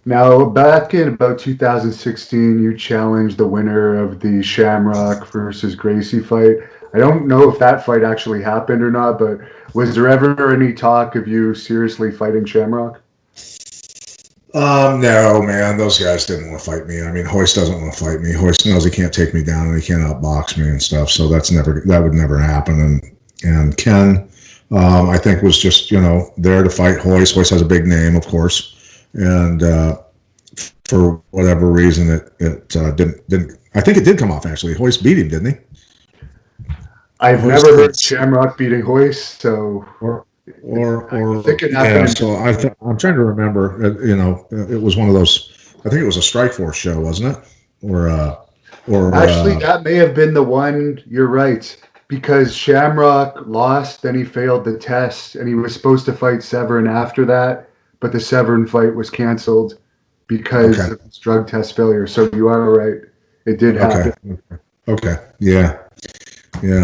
Now, back in about 2016, you challenged the winner of the Shamrock versus Gracie fight. I don't know if that fight actually happened or not, but was there ever any talk of you seriously fighting Shamrock? No, man, those guys didn't want to fight me. I mean, Hoist doesn't want to fight me. Hoist knows he can't take me down and he can't outbox me and stuff. So that would never happen. And Ken, I think, was just, there to fight Hoist. Hoist has a big name, of course. And for whatever reason, it didn't. I think it did come off, actually. Hoist beat him, didn't he? I've Hoist never heard Shamrock beating Hoist, so I think it happened. Yeah, so I'm trying to remember. It was one of those. I think it was a Strikeforce show, wasn't it? Or actually, that may have been the one. You're right, because Shamrock lost, then he failed the test, and he was supposed to fight Severn after that. But the Severn fight was canceled because of his drug test failure. So you are right; it did happen. Okay. Yeah.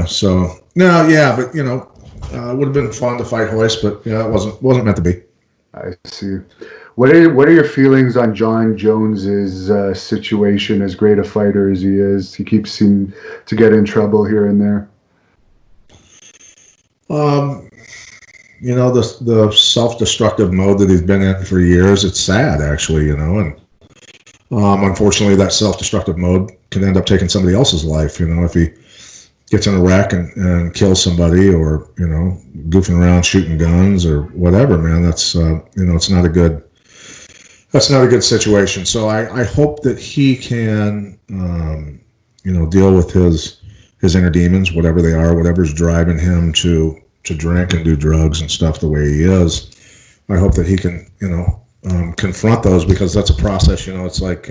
So no, yeah, but it would have been fun to fight Hoist, but it wasn't meant to be. I see. What are your feelings on John Jones's situation? As great a fighter as he is, he keeps seeming to get in trouble here and there. The self-destructive mode that he's been in for years, it's sad, actually, and unfortunately that self-destructive mode can end up taking somebody else's life, if he gets in a wreck and kills somebody, or, goofing around shooting guns or whatever, man. That's, it's not a good situation. So I hope that he can, deal with his inner demons, whatever they are, whatever's driving him to drink and do drugs and stuff the way he is. I hope that he can, confront those, because that's a process. It's like,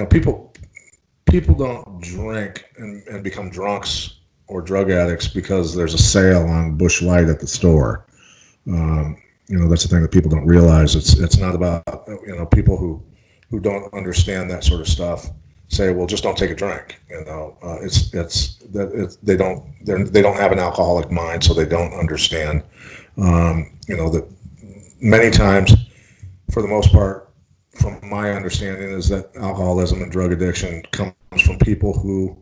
people don't drink and become drunks or drug addicts because there's a sale on Busch Light at the store. That's the thing that people don't realize. It's not about, people who don't understand that sort of stuff say, well, just don't take a drink. They don't have an alcoholic mind, so they don't understand. That many times, for the most part, from my understanding, is that alcoholism and drug addiction comes from people who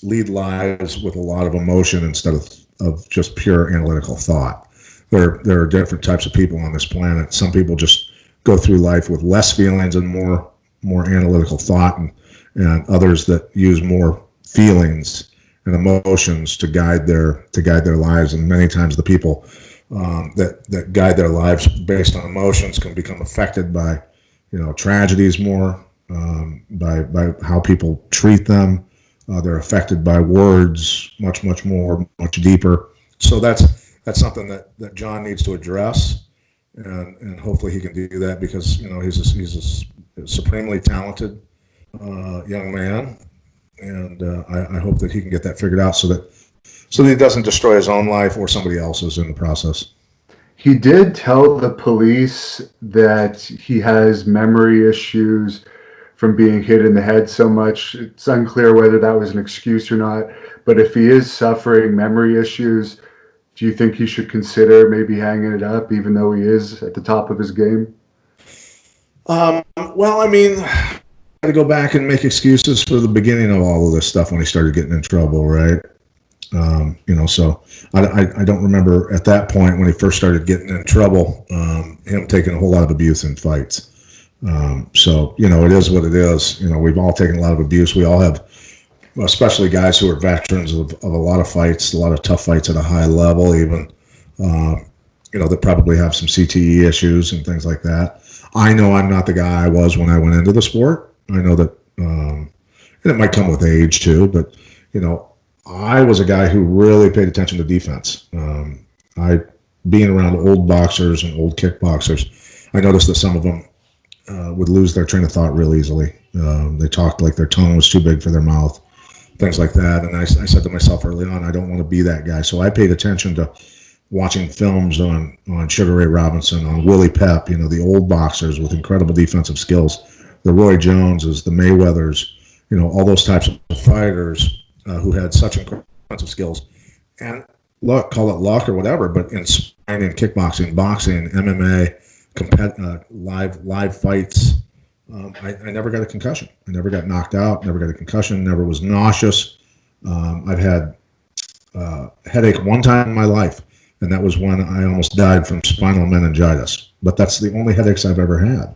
lead lives with a lot of emotion instead of just pure analytical thought. There are different types of people on this planet. Some people just go through life with less feelings and more analytical thought, and others that use more feelings and emotions to guide their lives. And many times the people that guide their lives based on emotions can become affected by tragedies more, by how people treat them. They're affected by words much more, much deeper. So that's something that John needs to address, and hopefully he can do that, because he's a supremely talented young man, and I hope that he can get that figured out so that he doesn't destroy his own life or somebody else's in the process. He did tell the police that he has memory issues from being hit in the head so much. It's unclear whether that was an excuse or not, but if he is suffering memory issues, do you think he should consider maybe hanging it up, even though he is at the top of his game? Well, I had to go back and make excuses for the beginning of all of this stuff when he started getting in trouble, right? So I don't remember at that point when he first started getting in trouble, him taking a whole lot of abuse in fights. So it is what it is. We've all taken a lot of abuse. We all have, especially guys who are veterans of a lot of fights, a lot of tough fights at a high level, even, that probably have some CTE issues and things like that. I know I'm not the guy I was when I went into the sport. I know that, and it might come with age too, but, I was a guy who really paid attention to defense. Being around old boxers and old kickboxers, I noticed that some of them would lose their train of thought real easily. They talked like their tongue was too big for their mouth, things like that. And I said to myself early on, I don't want to be that guy. So I paid attention to watching films on Sugar Ray Robinson, on Willie Pep, the old boxers with incredible defensive skills, the Roy Joneses, the Mayweathers, all those types of fighters who had such incredible skills. And luck, call it luck or whatever, but in kickboxing, boxing, MMA, live fights, I never got a concussion. I never got knocked out, never got a concussion, never was nauseous. I've had a headache one time in my life, and that was when I almost died from spinal meningitis. But that's the only headaches I've ever had.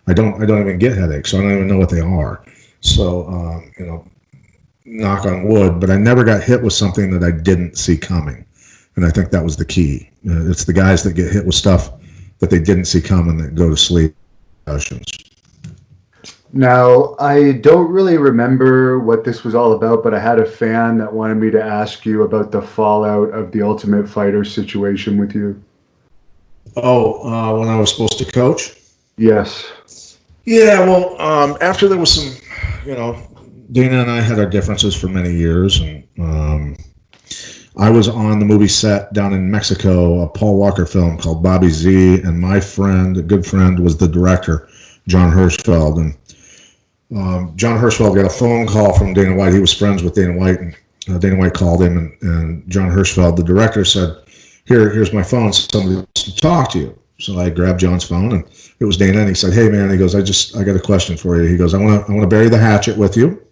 I don't even get headaches, so I don't even know what they are. So, knock on wood, but I never got hit with something that I didn't see coming. And I think that was the key. It's the guys that get hit with stuff that they didn't see coming that go to sleep. Now, I don't really remember what this was all about, but I had a fan that wanted me to ask you about the fallout of the Ultimate Fighter situation with you. Oh, when I was supposed to coach? Yes. Yeah, well, after there was some, Dana and I had our differences for many years, and I was on the movie set down in Mexico, a Paul Walker film called Bobby Z, and my friend, a good friend, was the director, John Hirschfeld. And John Hirschfeld got a phone call from Dana White. He was friends with Dana White, and Dana White called him, and John Hirschfeld, the director, said, here's my phone, somebody wants to talk to you. So I grabbed John's phone, and it was Dana, and he said, hey, man, he goes, I got a question for you. He goes, I want to bury the hatchet with you.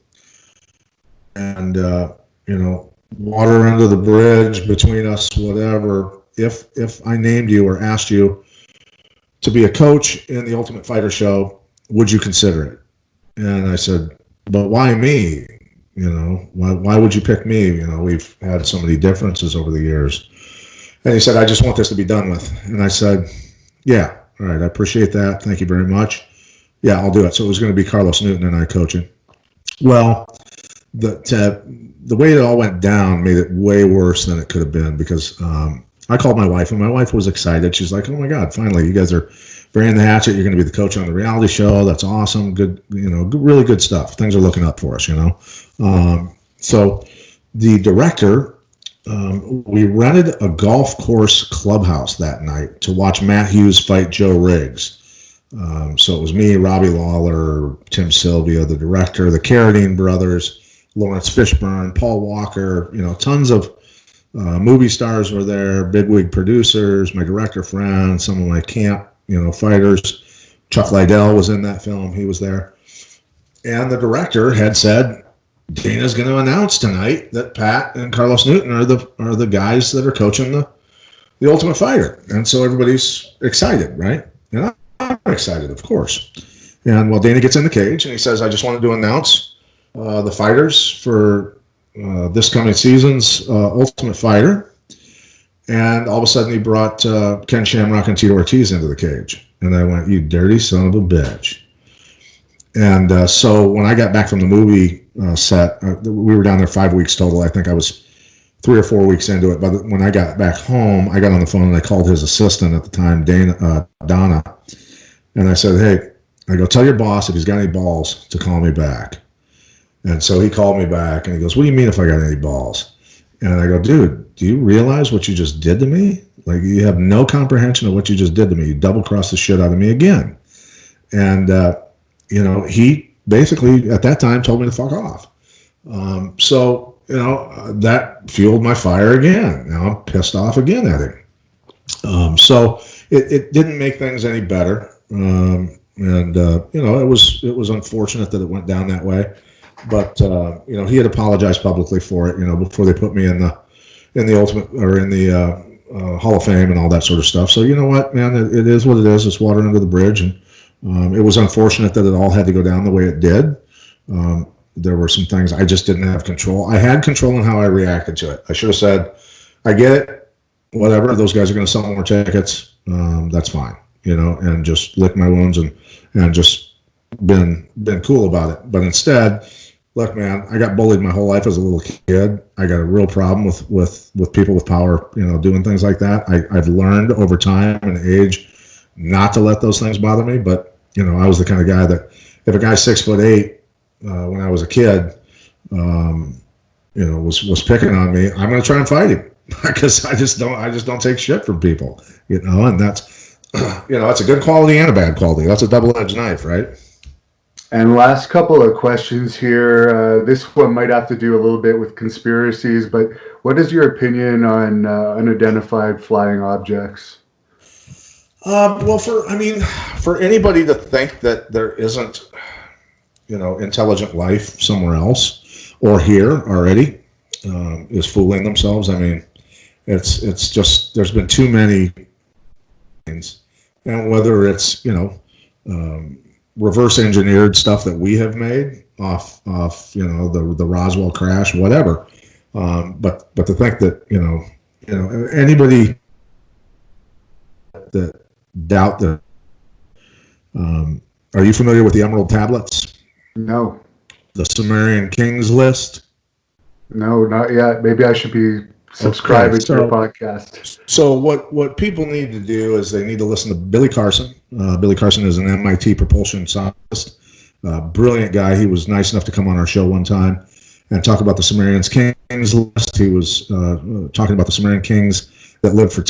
And, water under the bridge between us, whatever. If I named you or asked you to be a coach in the Ultimate Fighter show, would you consider it? And I said, but why me? Why would you pick me? We've had so many differences over the years. And he said, I just want this to be done with. And I said, yeah, all right, I appreciate that. Thank you very much. Yeah, I'll do it. So it was going to be Carlos Newton and I coaching. Well, the way it all went down made it way worse than it could have been, because I called my wife, and my wife was excited. She's like, oh my God, finally, you guys are burying the hatchet. You're going to be the coach on the reality show. That's awesome. Good, really good stuff. Things are looking up for us, So the director we rented a golf course clubhouse that night to watch Matt Hughes fight Joe Riggs. So it was me, Robbie Lawler, Tim Sylvia, the director, the Carradine brothers, Lawrence Fishburne, Paul Walker, tons of movie stars were there, bigwig producers, my director friends, some of my camp, fighters. Chuck Liddell was in that film. He was there. And the director had said, Dana's going to announce tonight that Pat and Carlos Newton are the guys that are coaching the Ultimate Fighter. And so everybody's excited, right? And I'm excited, of course. And Dana gets in the cage and he says, I just wanted to announce the fighters for this coming season's Ultimate Fighter. And all of a sudden he brought Ken Shamrock and Tito Ortiz into the cage. And I went, you dirty son of a bitch. And so when I got back from the movie set, we were down there 5 weeks total. I think I was 3 or 4 weeks into it. But when I got back home, I got on the phone and I called his assistant at the time, Donna. And I said, hey, I go, tell your boss if he's got any balls to call me back. And so he called me back and he goes, what do you mean if I got any balls? And I go, dude, do you realize what you just did to me? Like, you have no comprehension of what you just did to me. You double-crossed the shit out of me again. And, he basically at that time told me to fuck off. So that fueled my fire again. Now I'm pissed off again at him. So it didn't make things any better. It was unfortunate that it went down that way. But he had apologized publicly for it, before they put me in the Ultimate or in the Hall of Fame and all that sort of stuff. So you know what, man, it is what it is. It's water under the bridge, and it was unfortunate that it all had to go down the way it did. There were some things I just didn't have control. I had control in how I reacted to it. I should have said, I get it, whatever, those guys are going to sell more tickets. That's fine, and just lick my wounds and just been cool about it. But instead, look, man, I got bullied my whole life as a little kid. I got a real problem with people with power, doing things like that. I've learned over time and age not to let those things bother me. But, I was the kind of guy that if a guy's 6'8", when I was a kid, was picking on me, I'm going to try and fight him because I just don't take shit from people, and that's, that's a good quality and a bad quality. That's a double-edged knife, right? And last couple of questions here. This one might have to do a little bit with conspiracies, but what is your opinion on unidentified flying objects? For anybody to think that there isn't, intelligent life somewhere else or here already, is fooling themselves. I mean, it's just, there's been too many things, and whether it's, reverse engineered stuff that we have made off the Roswell crash, whatever. But to think that anybody that doubt that. Are you familiar with the Emerald Tablets? No. The Sumerian Kings list? No, not yet. Maybe I should be subscribing to your podcast. So what people need to do is they need to listen to Billy Carson. Billy Carson is an MIT propulsion scientist, brilliant guy. He was nice enough to come on our show one time and talk about the Sumerian Kings list. He was talking about the Sumerian kings that lived for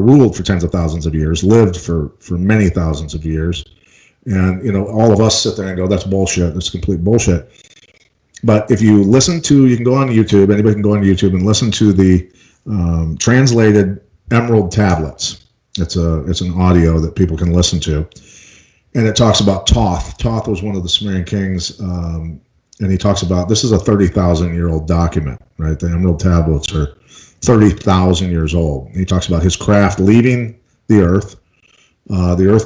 ruled for tens of thousands of years, lived for many thousands of years. And, all of us sit there and go, that's bullshit. That's complete bullshit. But if you listen to, you can go on YouTube, anybody can go on YouTube and listen to the translated Emerald Tablets. It's an audio that people can listen to. And it talks about Thoth. Thoth was one of the Sumerian kings. And he talks about, this is a 30,000-year-old document, right? The Emerald Tablets are 30,000 years old. He talks about his craft leaving the earth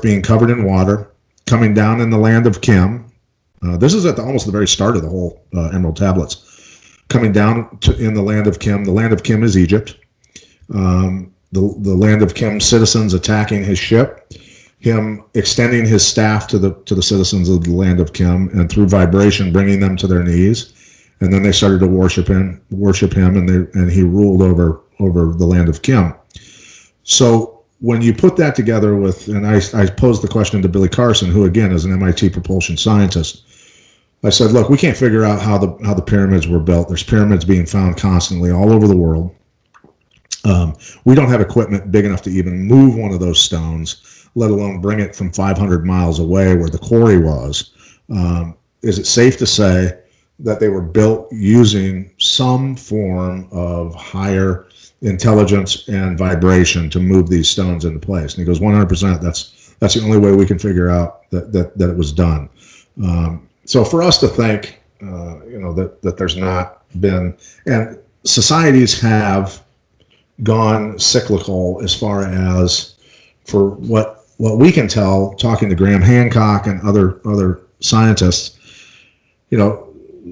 being covered in water, coming down in the land of Kim. This is at almost the very start of the whole Emerald Tablets. Coming down in the land of Kim. The land of Kim is Egypt. The land of Kim's citizens attacking his ship. Him extending his staff to the citizens of the land of Kim, and through vibration bringing them to their knees. And then they started to worship him, and he ruled over the land of Kim. So when you put that together with, and I posed the question to Billy Carson, who again is an MIT propulsion scientist. I said, look, we can't figure out how the pyramids were built. There's pyramids being found constantly all over the world. We don't have equipment big enough to even move one of those stones, let alone bring it from 500 miles away where the quarry was. Is it safe to say that they were built using some form of higher intelligence and vibration to move these stones into place? And he goes, 100%. That's the only way we can figure out that it was done. So for us to think, that there's not been, and societies have gone cyclical as far as, for what we can tell, talking to Graham Hancock and other scientists,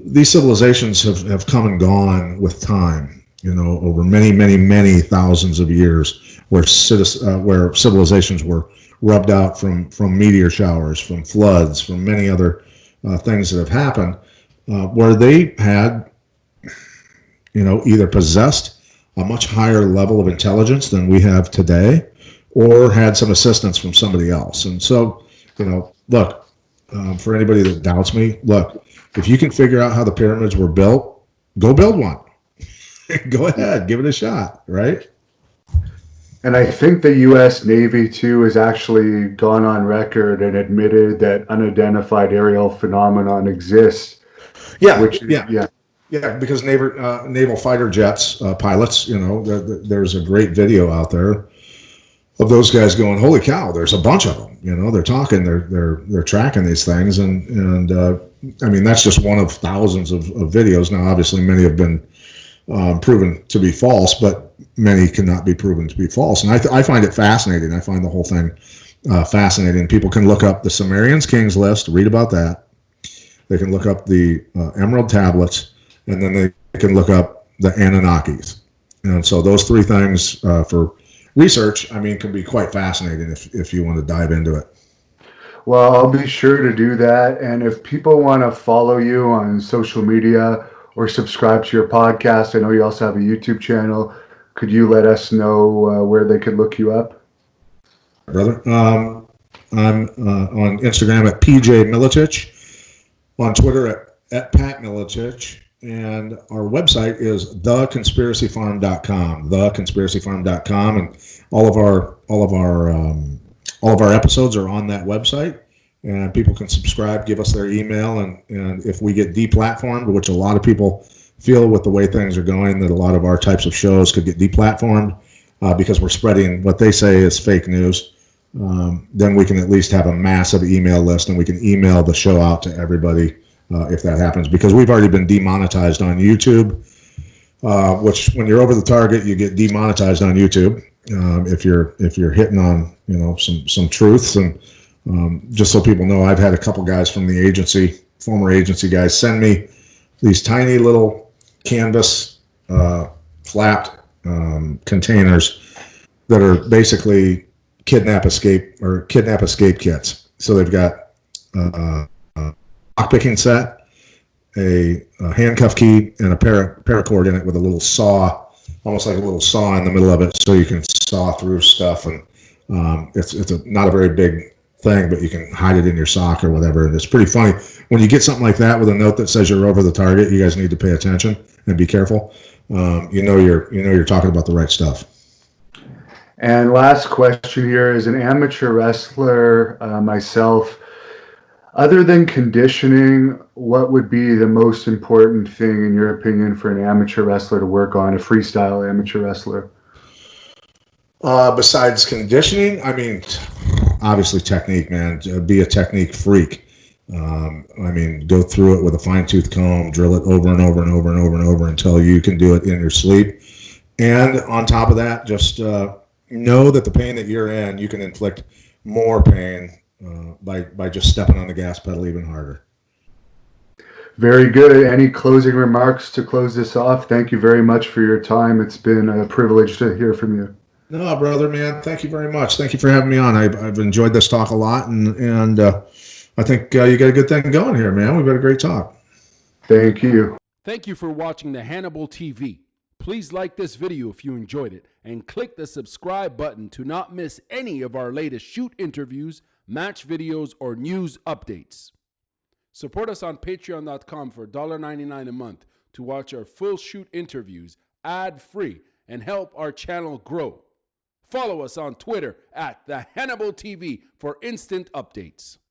these civilizations have come and gone with time, over many, many, many thousands of years, where civilizations were rubbed out from meteor showers, from floods, from many other things that have happened, where they had, either possessed a much higher level of intelligence than we have today, or had some assistance from somebody else. And so, look, for anybody that doubts me, look, if you can figure out how the pyramids were built, go build one. Go ahead, give it a shot, right? And I think the U.S. Navy, too, has actually gone on record and admitted that unidentified aerial phenomenon exists. Yeah, because naval fighter jets, pilots, there's a great video out there of those guys going, holy cow, there's a bunch of them. They're talking, they're tracking these things, and I mean, that's just one of thousands of videos. Now, obviously, many have been proven to be false, but many cannot be proven to be false. And I find it fascinating. I find the whole thing fascinating. People can look up the Sumerians Kings list, read about that. They can look up the Emerald Tablets, and then they can look up the Anunnakis. And so those three things for research, I mean, can be quite fascinating if you want to dive into it. Well, I'll be sure to do that. And if people want to follow you on social media or subscribe to your podcast, I know you also have a YouTube channel. Could you let us know where they could look you up? Brother, I'm on Instagram at PJ Miletich, on Twitter at Pat Miletich, and our website is theconspiracyfarm.com, theconspiracyfarm.com, and all of our episodes are on that website, and people can subscribe, give us their email, and if we get deplatformed, which a lot of people feel with the way things are going, that a lot of our types of shows could get deplatformed because we're spreading what they say is fake news, then we can at least have a massive email list, and we can email the show out to everybody if that happens, because we've already been demonetized on YouTube, which when you're over the target, you get demonetized on YouTube. If you're hitting on some truths, and just so people know, I've had a couple guys from the agency, former agency guys, send me these tiny little canvas flapped containers that are basically kidnap escape kits. So they've got lockpicking set, a handcuff key, and a paracord in it with a little saw, almost like a little saw in the middle of it, so you can saw through stuff. And it's not a very big thing, but you can hide it in your sock or whatever. And it's pretty funny when you get something like that with a note that says you're over the target. You guys need to pay attention and be careful. You're talking about the right stuff. And last question here: as an amateur wrestler myself, other than conditioning, what would be the most important thing, in your opinion, for an amateur wrestler to work on, a freestyle amateur wrestler? Besides conditioning, I mean, obviously technique, man. Be a technique freak. Go through it with a fine-tooth comb, drill it over and over and over and over and over until you can do it in your sleep. And on top of that, just know that the pain that you're in, you can inflict more pain by just stepping on the gas pedal even harder. Very good. Any closing remarks to close this off? Thank you very much for your time. It's been a privilege to hear from you. No, brother, man. Thank you very much. Thank you for having me on. I've enjoyed this talk a lot, and I think you got a good thing going here, man. We've had a great talk. Thank you. Thank you for watching the Hannibal TV. Please like this video if you enjoyed it, and click the subscribe button to not miss any of our latest shoot interviews, match videos, or news updates. Support us on patreon.com for $1.99 a month to watch our full shoot interviews ad-free and help our channel grow. Follow us on Twitter at the Hannibal TV for instant updates.